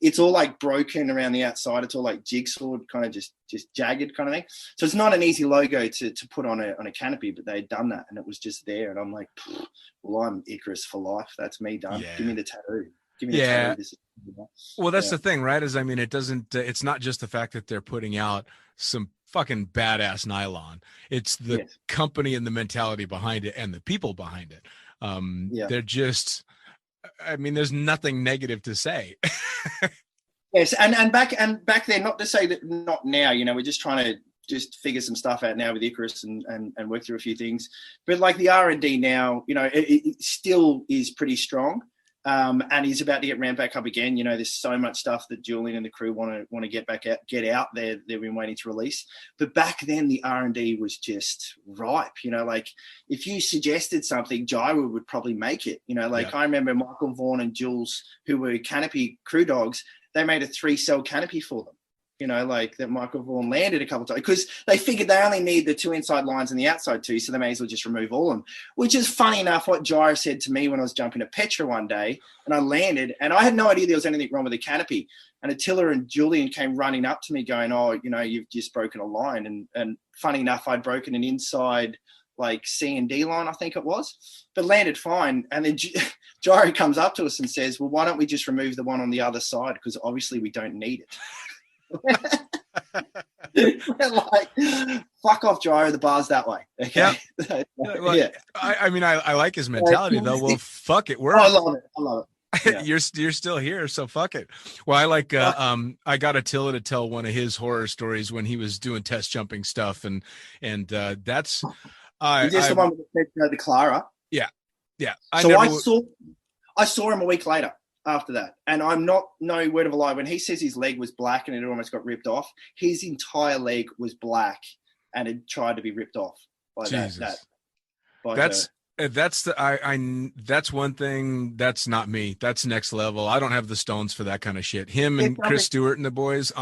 It's all like broken around the outside. It's all like jigsaw, kind of just jagged kind of thing. So it's not an easy logo to put on a canopy, but they had done that, and it was just there. And I'm like, well, I'm Icarus for life. That's me done. Yeah. Give me the tattoo. Give me the tattoo. Well, that's the thing, right? Is, I mean, it's not just the fact that they're putting out some fucking badass nylon. It's the company and the mentality behind it and the people behind it. They're just, I mean, there's nothing negative to say. Yes. And back then, not to say that not now, we're just trying to just figure some stuff out now with Icarus and work through a few things. But like the R&D now, it still is pretty strong. And he's about to get ramped back up again. There's so much stuff that Julian and the crew want to get out there. They've been waiting to release. But back then, the R&D was just ripe. Like if you suggested something, Gyro would probably make it. I remember Michael Vaughan and Jules, who were canopy crew dogs. They made a 3-cell canopy for them. Like that Michael Vaughan landed a couple of times because they figured they only need the 2 inside lines and the outside 2, so they may as well just remove all of them, which is funny enough what Gyro said to me when I was jumping at Petra one day and I landed and I had no idea there was anything wrong with the canopy. And Attila and Julian came running up to me going, oh, you've just broken a line. And funny enough, I'd broken an inside like C and D line, I think it was, but landed fine. And then Gyro comes up to us and says, well, why don't we just remove the one on the other side? Because obviously we don't need it. Like, fuck off, Gyro. The bar's that way. Okay. Yeah. Well, I mean, I like his mentality though. Well, fuck it. I love it. Yeah. You're still here, so fuck it. Well, I like I got Attila to tell one of his horror stories when he was doing test jumping stuff, and that's the one with the Clara. Yeah. I saw him a week later after that, and I'm not no word of a lie. When he says his leg was black and it almost got ripped off, his entire leg was black and it tried to be ripped off by Jesus. That's one thing. That's not me. That's next level. I don't have the stones for that kind of shit. Him and Chris Stewart and the boys.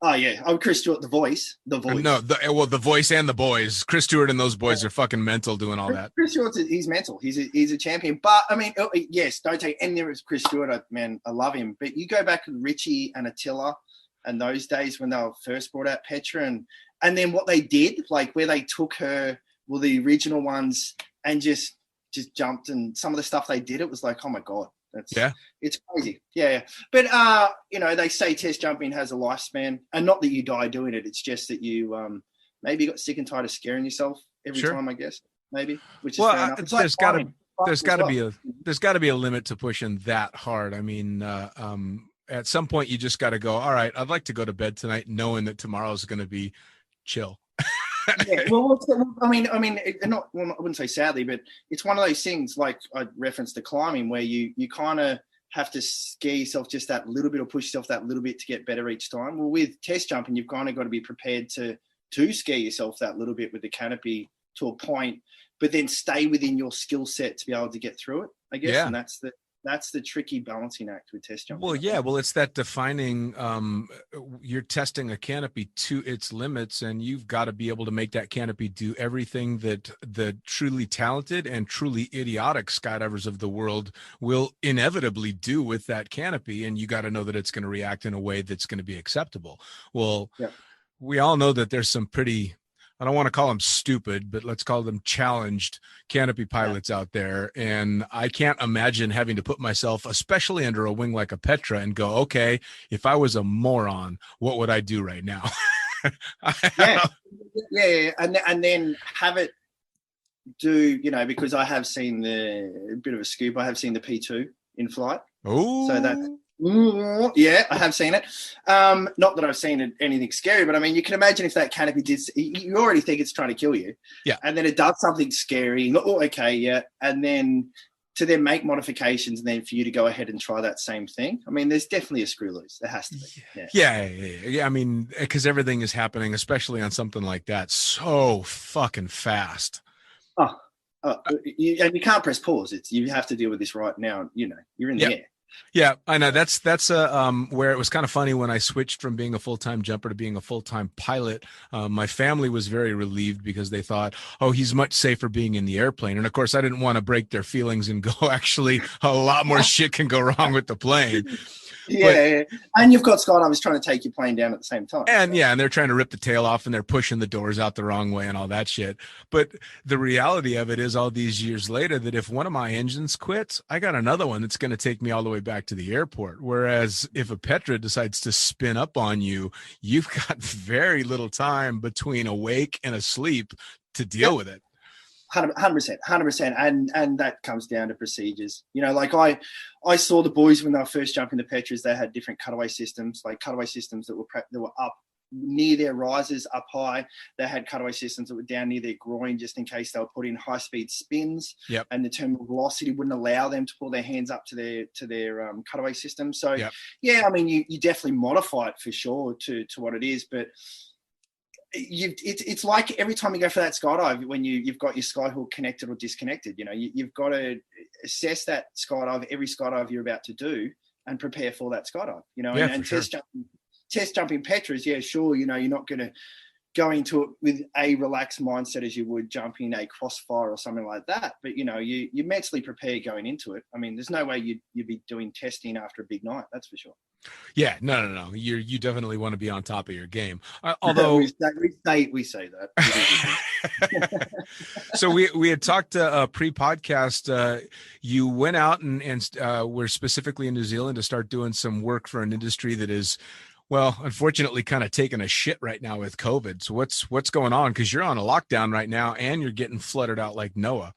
Oh yeah, I'm Chris Stewart, the voice. No, the voice and the boys. Chris Stewart and those boys are fucking mental doing all that. Chris Stewart, he's mental. He's a champion. But I mean, yes, don't take any of it as Chris Stewart. I love him. But you go back to Richie and Attila and those days when they were first brought out Petra, and then what they did, like where they took her, the original ones, and just jumped, and some of the stuff they did, it was like, oh my God. It's crazy. Yeah. But, they say test jumping has a lifespan, and not that you die doing it. It's just that you maybe got sick and tired of scaring yourself every time, I guess, maybe, which is fair enough. There's got to be a limit to pushing that hard. I mean, at some point you just got to go, all right, I'd like to go to bed tonight knowing that tomorrow's going to be chill. Yeah, well, I mean, I wouldn't say sadly, but it's one of those things, like I referenced the climbing, where you kind of have to scare yourself just that little bit or push yourself that little bit to get better each time. Well, with test jumping, you've kind of got to be prepared to scare yourself that little bit with the canopy to a point, but then stay within your skill set to be able to get through it, I guess. Yeah. And That's the tricky balancing act with test jumping. Well, yeah, well, it's that defining, you're testing a canopy to its limits, and you've got to be able to make that canopy do everything that the truly talented and truly idiotic skydivers of the world will inevitably do with that canopy. And you got to know that it's going to react in a way that's going to be acceptable. Well, yeah. We all know that there's some pretty, I don't want to call them stupid, but let's call them challenged canopy pilots out there. And I can't imagine having to put myself, especially under a wing like a Petra, and go, okay, if I was a moron, what would I do right now? Yeah. And then have it do, because I have seen a bit of a scoop. I have seen the P2 in flight. Oh, so that. Yeah, I have seen it. Not that I've seen anything scary, but I mean, you can imagine if that canopy did, you already think it's trying to kill you. Yeah. And then it does something scary. Oh, okay, yeah. And then to then make modifications and then for you to go ahead and try that same thing. I mean, there's definitely a screw loose. There has to be. Yeah. I mean, because everything is happening, especially on something like that, so fucking fast. And you can't press pause. You have to deal with this right now. You're in the air. Yeah, I know. That's where it was kind of funny when I switched from being a full-time jumper to being a full-time pilot. My family was very relieved because they thought, oh, he's much safer being in the airplane. And of course, I didn't want to break their feelings and go, actually, a lot more shit can go wrong with the plane. Yeah, and you've got skydivers trying to take your plane down at the same time. And and they're trying to rip the tail off and they're pushing the doors out the wrong way and all that shit. But the reality of it is all these years later that if one of my engines quits, I got another one that's going to take me all the way back to the airport. Whereas if a Petra decides to spin up on you, you've got very little time between awake and asleep to deal with it. 100%. And that comes down to procedures. Like I saw the boys when they were first jumping the Petras, they had different cutaway systems that were up near their risers, up high. They had cutaway systems that were down near their groin just in case they were put in high speed spins. Yep. And the terminal velocity wouldn't allow them to pull their hands up to their cutaway system. So I mean, you definitely modify it for sure to what it is, but it's like every time you go for that skydive, when you've got your skyhook connected or disconnected, you've got to assess that skydive, every skydive you're about to do, and prepare for that skydive. And test jumping Petras, sure, you're not going to go into it with a relaxed mindset as you would jumping a crossfire or something like that. But you mentally prepare going into it. I mean, there's no way you'd be doing testing after a big night. That's for sure. Yeah, no. You definitely want to be on top of your game. Although we say that. So we had talked pre-podcast. You went out and were specifically in New Zealand to start doing some work for an industry that is, well, unfortunately, kind of taking a shit right now with COVID. So what's going on? Because you're on a lockdown right now, and you're getting flooded out like Noah.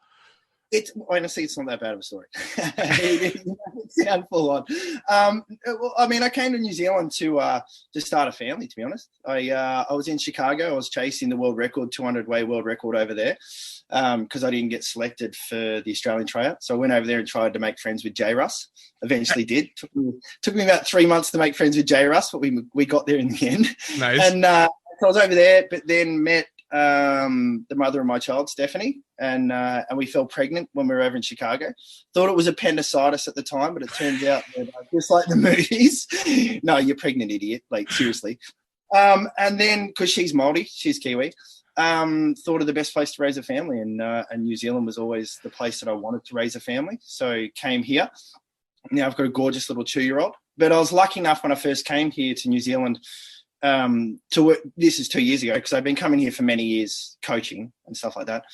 Honestly, it's not that bad of a story. It sounds full on. Well, I mean, I came to New Zealand to start a family. To be honest, I was in Chicago. I was chasing the world record, 200-way world record over there, because I didn't get selected for the Australian tryout. So I went over there and tried to make friends with J. Russ. Eventually, did. Took me about 3 months to make friends with J. Russ, but we got there in the end. Nice. And so I was over there, but then met the mother of my child, Stephanie, and we fell pregnant when we were over in Chicago. Thought it was appendicitis at the time, but it turns out that just like the movies, no, you're pregnant, idiot. Like, seriously. And then because she's Māori, she's Kiwi, thought of the best place to raise a family, and New Zealand was always the place that I wanted to raise a family. So came here. Now I've got a gorgeous little 2-year-old. But I was lucky enough when I first came here to New Zealand to work. This is 2 years ago, because I've been coming here for many years coaching and stuff like that.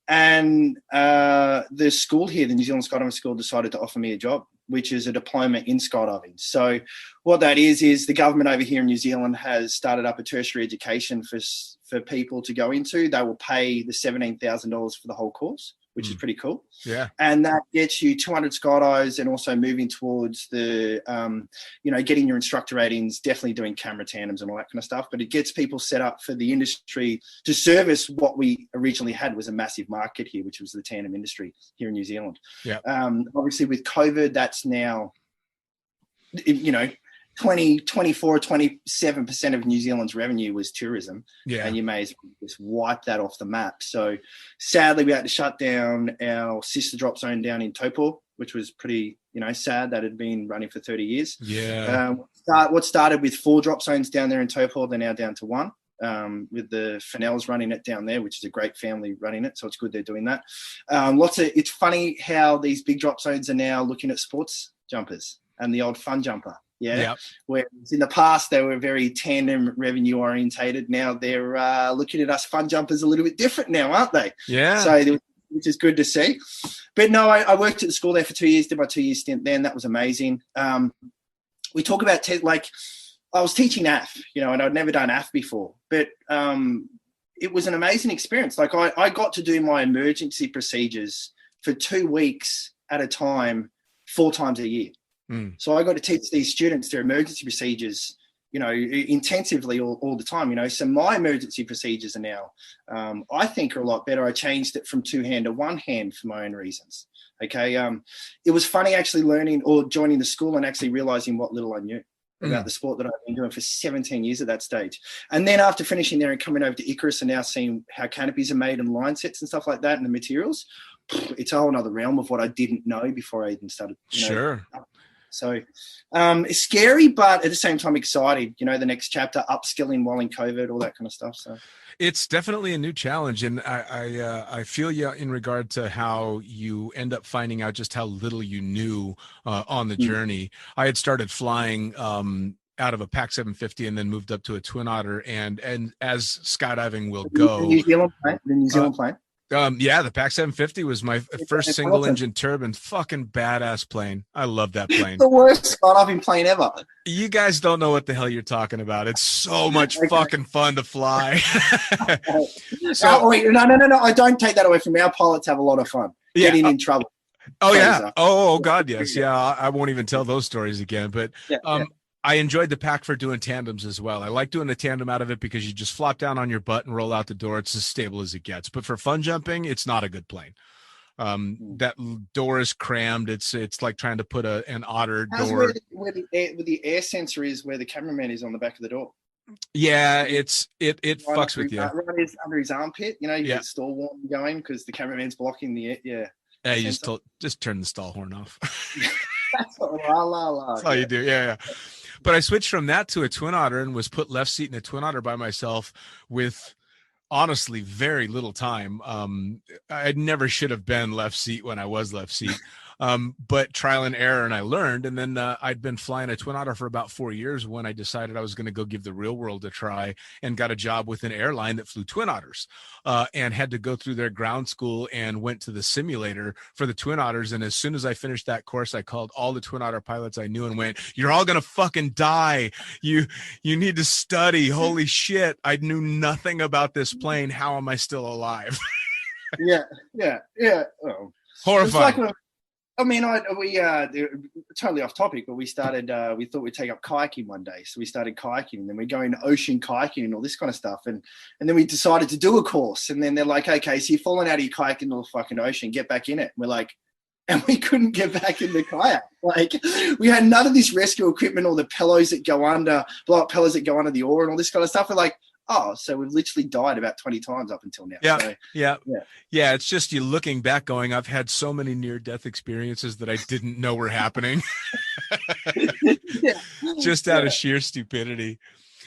And the school here, the New Zealand Skydiving School, decided to offer me a job, which is a diploma in skydiving. So what that is the government over here in New Zealand has started up a tertiary education for people to go into. They will pay the $17,000 for the whole course, which is pretty cool. Yeah. And that gets you 200 skydives, and also moving towards the, getting your instructor ratings, definitely doing camera tandems and all that kind of stuff. But it gets people set up for the industry to service what we originally had was a massive market here, which was the tandem industry here in New Zealand. Yeah. Obviously with COVID, that's now, 27% of New Zealand's revenue was tourism, and you may as well just wipe that off the map. So sadly, we had to shut down our sister drop zone down in Taupo, which was pretty, sad. That had been running for 30 years. Yeah. What started with 4 drop zones down there in Taupo, they're now down to 1. With the Fennells running it down there, which is a great family running it. So it's good they're doing that. It's funny how these big drop zones are now looking at sports jumpers and the old fun jumper. Yeah. Whereas in the past, they were very tandem revenue orientated. Now they're looking at us fun jumpers a little bit different now, aren't they? Yeah. So, which is good to see. But no, I worked at the school there for 2 years, did my 2-year stint then. That was amazing. We talk about, I was teaching AF, and I'd never done AF before, but it was an amazing experience. Like I got to do my emergency procedures for 2 weeks at a time, 4 times a year. So I got to teach these students their emergency procedures, intensively all the time, So my emergency procedures are now, I think, are a lot better. I changed it from 2-hand to 1-hand for my own reasons. Okay. It was funny actually learning or joining the school and actually realizing what little I knew about the sport that I've been doing for 17 years at that stage. And then after finishing there and coming over to Icarus and now seeing how canopies are made and line sets and stuff like that and the materials, it's a whole other realm of what I didn't know before I even started. Sure. So it's scary, but at the same time excited, the next chapter, upskilling while in COVID, all that kind of stuff. So it's definitely a new challenge. And I feel you in regard to how you end up finding out just how little you knew on the journey. I had started flying out of a PAC 750 and then moved up to a Twin Otter. And as skydiving will go. The New Zealand plane. The PAC 750 was my first single engine turbine. Fucking badass plane. I love that plane. The worst skydiving plane ever. You guys don't know what the hell you're talking about. It's so much fucking fun to fly. No. I don't take that away from me. Our pilots have a lot of fun getting in trouble. Oh, yeah. Oh, God, yes. Yeah, I won't even tell those stories again. But I enjoyed the pack for doing tandems as well. I like doing the tandem out of it because you just flop down on your butt and roll out the door. It's as stable as it gets. But for fun jumping, it's not a good plane. That door is crammed. It's like trying to put an otter door. Where the air sensor is, where the cameraman is on the back of the door. Yeah, it fucks with you. Right under his armpit, you get stall warning going because the cameraman's blocking the air. Yeah. Yeah, you just turn the stall horn off. That's all you do. Yeah. But I switched from that to a Twin Otter and was put left seat in a Twin Otter by myself with honestly very little time. I never should have been left seat when I was left seat. But trial and error, and I learned. And then I'd been flying a Twin Otter for about 4 years when I decided I was going to go give the real world a try and got a job with an airline that flew Twin Otters and had to go through their ground school and went to the simulator for the Twin Otters. And as soon as I finished that course, I called all the Twin Otter pilots I knew and went, "You're all going to fucking die. You need to study. Holy shit. I knew nothing about this plane. How am I still alive?" Yeah. Oh. Horrifying. We totally off topic, but we started, we thought we'd take up kayaking one day. So we started kayaking and then we're going ocean kayaking and all this kind of stuff. And then we decided to do a course. And then they're like, okay, so you're falling out of your kayak into the fucking ocean, get back in it. And we're like, and we couldn't get back in the kayak. Like we had none of this rescue equipment or the pillows that go under, blow up pillows that go under the oar and all this kind of stuff. We're like, oh, so we've literally died about 20 times up until now. Yeah. It's just you looking back going, I've had so many near-death experiences that I didn't know were happening. Just out of sheer stupidity.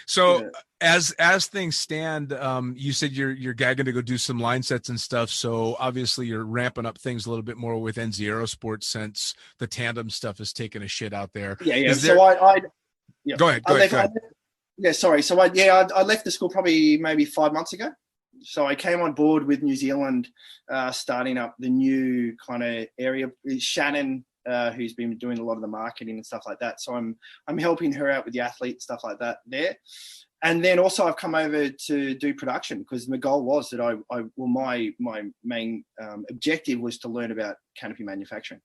So as things stand, you said you're gagging to go do some line sets and stuff. So obviously you're ramping up things a little bit more with NZ Aerosports since the tandem stuff is taking a shit out there. Yeah. Go ahead. Yeah, sorry. So I left the school probably maybe 5 months ago. So I came on board with New Zealand, starting up the new kind of area. Shannon, who's been doing a lot of the marketing and stuff like that. So I'm helping her out with the athlete and stuff like that there. And then also I've come over to do production because my goal was that my main objective was to learn about canopy manufacturing.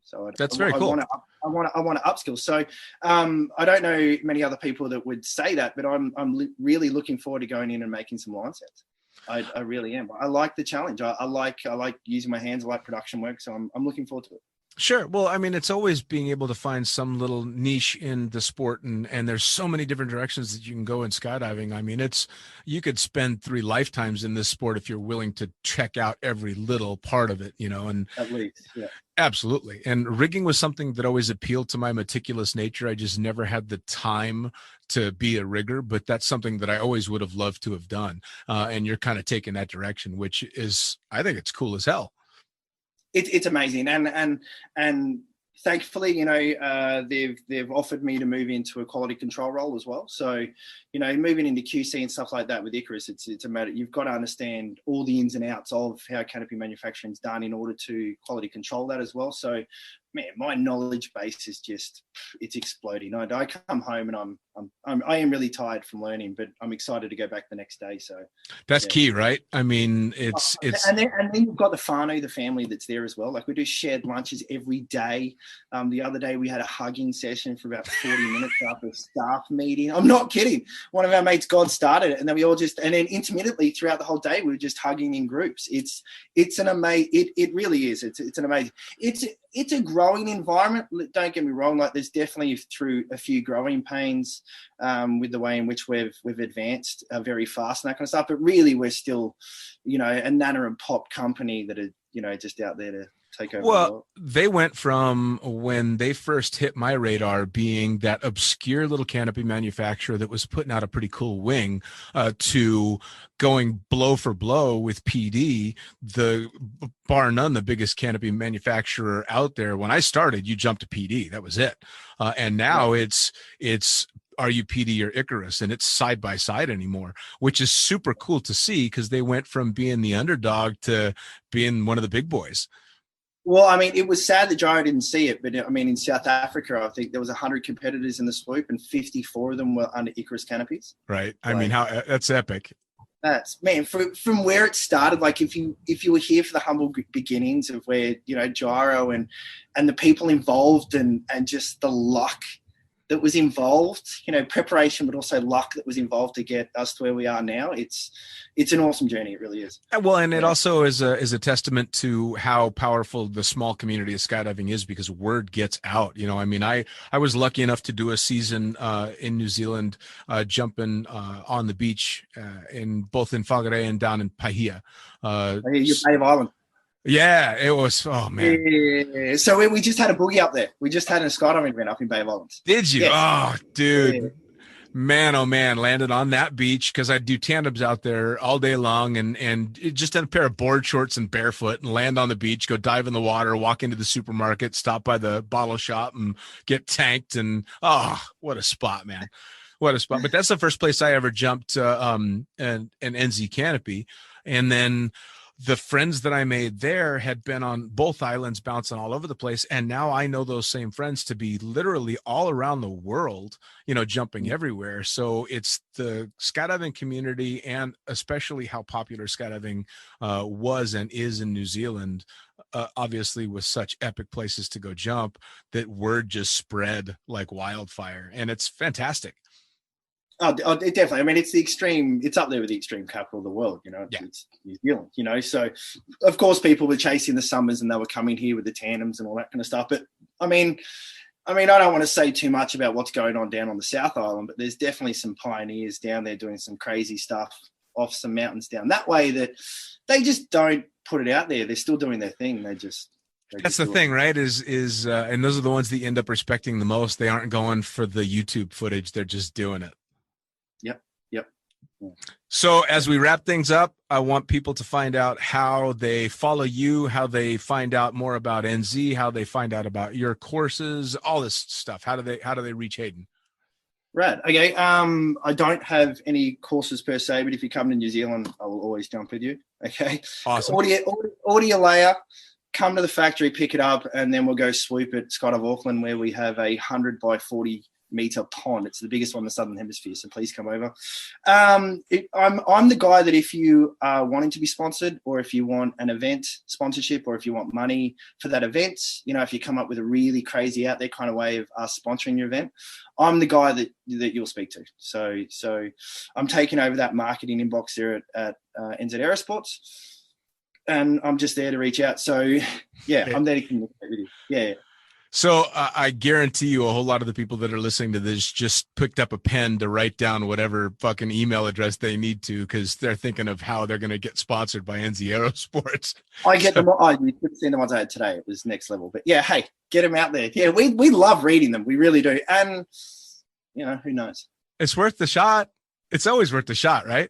So that's very cool. I want to upskill. So I don't know many other people that would say that, but I'm really looking forward to going in and making some line sets. I really am. I like the challenge. I like using my hands. I like production work. So I'm looking forward to it. Sure. Well, I mean, it's always being able to find some little niche in the sport, and there's so many different directions that you can go in skydiving. I mean, you could spend 3 lifetimes in this sport if you're willing to check out every little part of it, and At least, yeah. absolutely. And rigging was something that always appealed to my meticulous nature. I just never had the time to be a rigger, but that's something that I always would have loved to have done. And you're kind of taking that direction, which is, I think it's cool as hell. It's amazing, and thankfully, they've offered me to move into a quality control role as well. So, moving into QC and stuff like that with Icarus, it's a matter. You've got to understand all the ins and outs of how canopy manufacturing is done in order to quality control that as well. So, man, my knowledge base is it's exploding. I come home and I am really tired from learning, but I'm excited to go back the next day. So that's key, right? I mean, it's and then you've got the whānau, the family that's there as well. Like, we do shared lunches every day. The other day we had a hugging session for about 40 minutes after a staff meeting. I'm not kidding. One of our mates, God, started it, and then we all and then intermittently throughout the whole day we were just hugging in groups. It's an amazing. It really is. It's an amazing. It's a growing environment. Don't get me wrong. Like, there's definitely through a few growing pains with the way in which we've advanced very fast and that kind of stuff. But really, we're still, a nana and pop company that are, just out there to take over. Well, they went from when they first hit my radar being that obscure little canopy manufacturer that was putting out a pretty cool wing to going blow for blow with PD, the bar none the biggest canopy manufacturer out there. When I started, you jumped to PD, that was it, and now it's are you PD or Icarus, and it's side by side anymore, which is super cool to see, because they went from being the underdog to being one of the big boys. Well, I mean, it was sad that Gyro didn't see it, but I mean, in South Africa, I think there was 100 competitors in the swoop, and 54 of them were under Icarus canopies. Right. I mean, that's epic. That's, man, from where it started. Like, if you were here for the humble beginnings of where, Gyro and the people involved and just the luck that was involved, preparation, but also luck that was involved to get us to where we are now. It's an awesome journey. It really is. Well, and it also is a testament to how powerful the small community of skydiving is, because word gets out. I mean, I was lucky enough to do a season in New Zealand, jumping on the beach in both in Whangarei and down in Paihia. You're Bay of Island. Yeah, it was. Oh man! Yeah. So we just had a boogie up there. We just had a skydiving event up in Bay of Islands. Did you? Yes. Oh, dude. Yeah. Man, oh man, landed on that beach because I do tandems out there all day long, and just in a pair of board shorts and barefoot, and land on the beach, go dive in the water, walk into the supermarket, stop by the bottle shop and get tanked. And what a spot, man. What a spot. But that's the first place I ever jumped an NZ canopy. And then the friends that I made there had been on both islands, bouncing all over the place. And now I know those same friends to be literally all around the world, jumping everywhere. So it's the skydiving community, and especially how popular skydiving was and is in New Zealand, obviously with such epic places to go jump, that word just spread like wildfire. And it's fantastic. Oh, it definitely. I mean, it's the extreme. It's up there with the extreme capital of the world. Yeah. It's New Zealand. So, of course, people were chasing the summers and they were coming here with the tandems and all that kind of stuff. But I mean, I don't want to say too much about what's going on down on the South Island, but there's definitely some pioneers down there doing some crazy stuff off some mountains down that way that they just don't put it out there. They're still doing their thing. That's the thing, right? Is and those are the ones that you end up respecting the most. They aren't going for the YouTube footage. They're just doing it. Yep. So as we wrap things up, I want people to find out how they follow you, how they find out more about NZ, how they find out about your courses, all this stuff. How do they reach Hayden? Right. Okay. I don't have any courses per se, but if you come to New Zealand, I will always jump with you. Okay. Awesome. Audio layer. Come to the factory, pick it up, and then we'll go swoop at Scott of Auckland, where we have a 100 by 40 meter pond. It's the biggest one in the Southern Hemisphere, so please come over. I'm the guy that if you are wanting to be sponsored, or if you want an event sponsorship, or if you want money for that event, if you come up with a really crazy out there kind of way of us sponsoring your event, I'm the guy that you'll speak to. So I'm taking over that marketing inbox there at NZ Aerosports. and I'm just there to reach out. So yeah, I'm there to communicate with you. Yeah. So I guarantee you a whole lot of the people that are listening to this just picked up a pen to write down whatever fucking email address they need to, because they're thinking of how they're going to get sponsored by NZ Aerosports. I get them. You could see the ones I had today. It was next level. But yeah, hey, get them out there. Yeah, we love reading them. We really do. And, who knows? It's worth the shot. It's always worth the shot, right?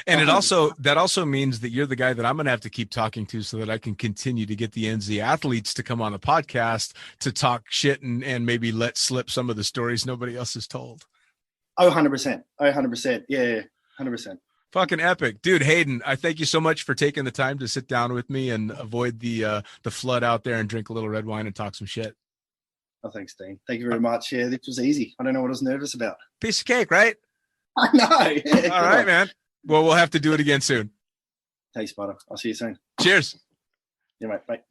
And that also means that you're the guy that I'm going to have to keep talking to so that I can continue to get the NZ athletes to come on the podcast to talk shit and maybe let slip some of the stories nobody else has told. Oh, 100%. Oh, 100%. Yeah, 100%. Fucking epic. Dude, Hayden, I thank you so much for taking the time to sit down with me and avoid the flood out there and drink a little red wine and talk some shit. Oh, thanks, Dean. Thank you very much. Yeah, this was easy. I don't know what I was nervous about. Piece of cake, right? I know. Yeah, all right, man. Well, we'll have to do it again soon. Thanks, brother. I'll see you soon. Cheers. Yeah, mate. Bye.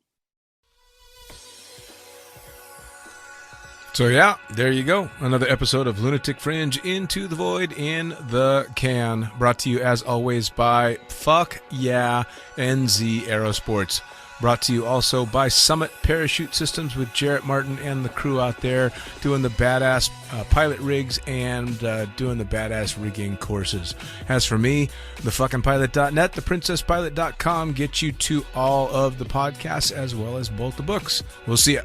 So, yeah, there you go. Another episode of Lunatic Fringe Into the Void in the Can. Brought to you, as always, by Fuck Yeah NZ Aerosports. Brought to you also by Summit Parachute Systems with Jarrett Martin and the crew out there doing the badass pilot rigs and doing the badass rigging courses. As for me, thefuckingpilot.net, theprincesspilot.com get you to all of the podcasts as well as both the books. We'll see ya.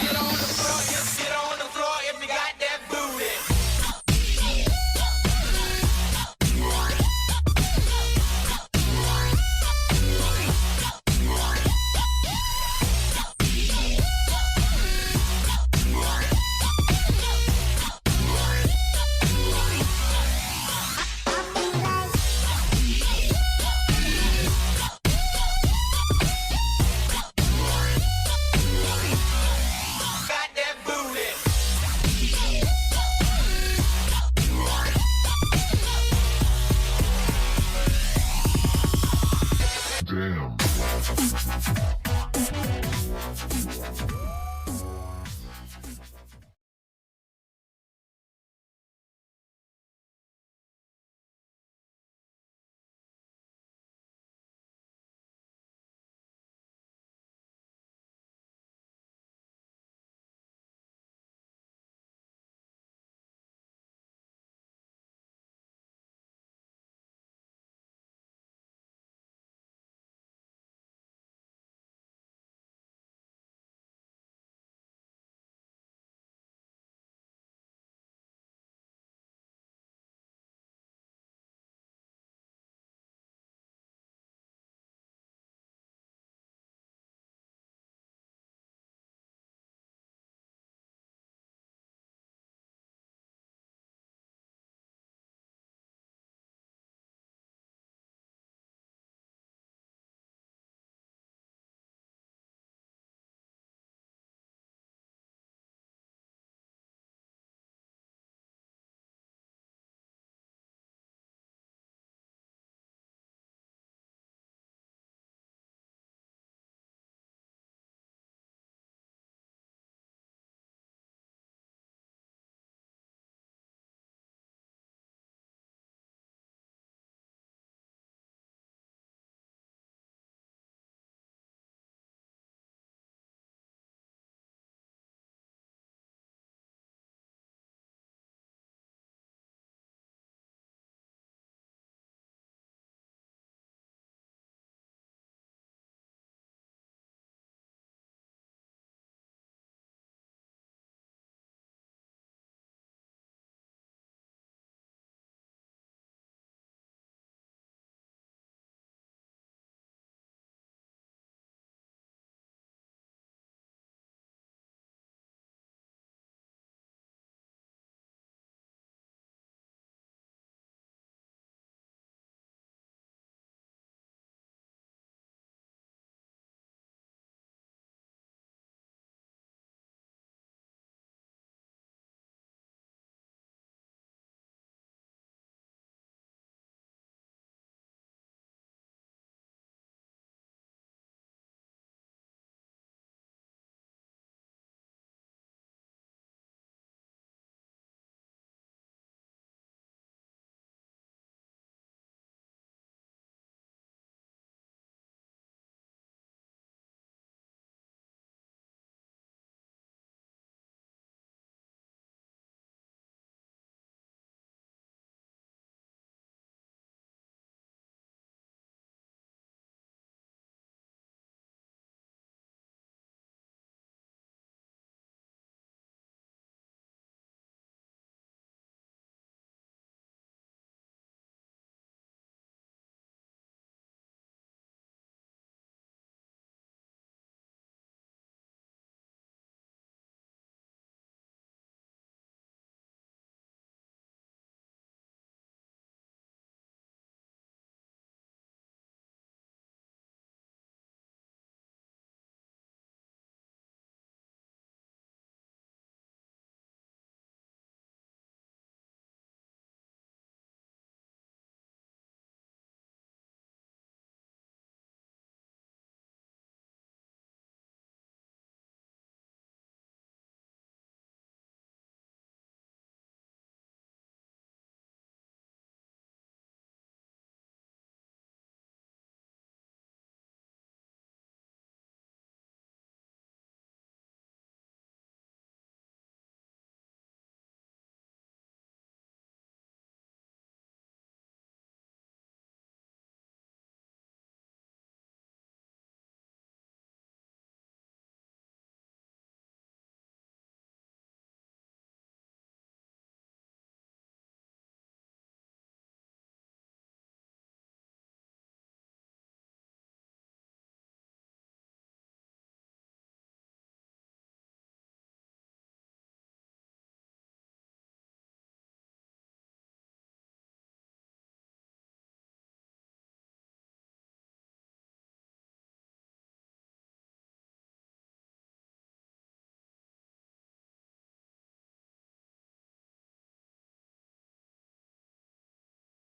Get on the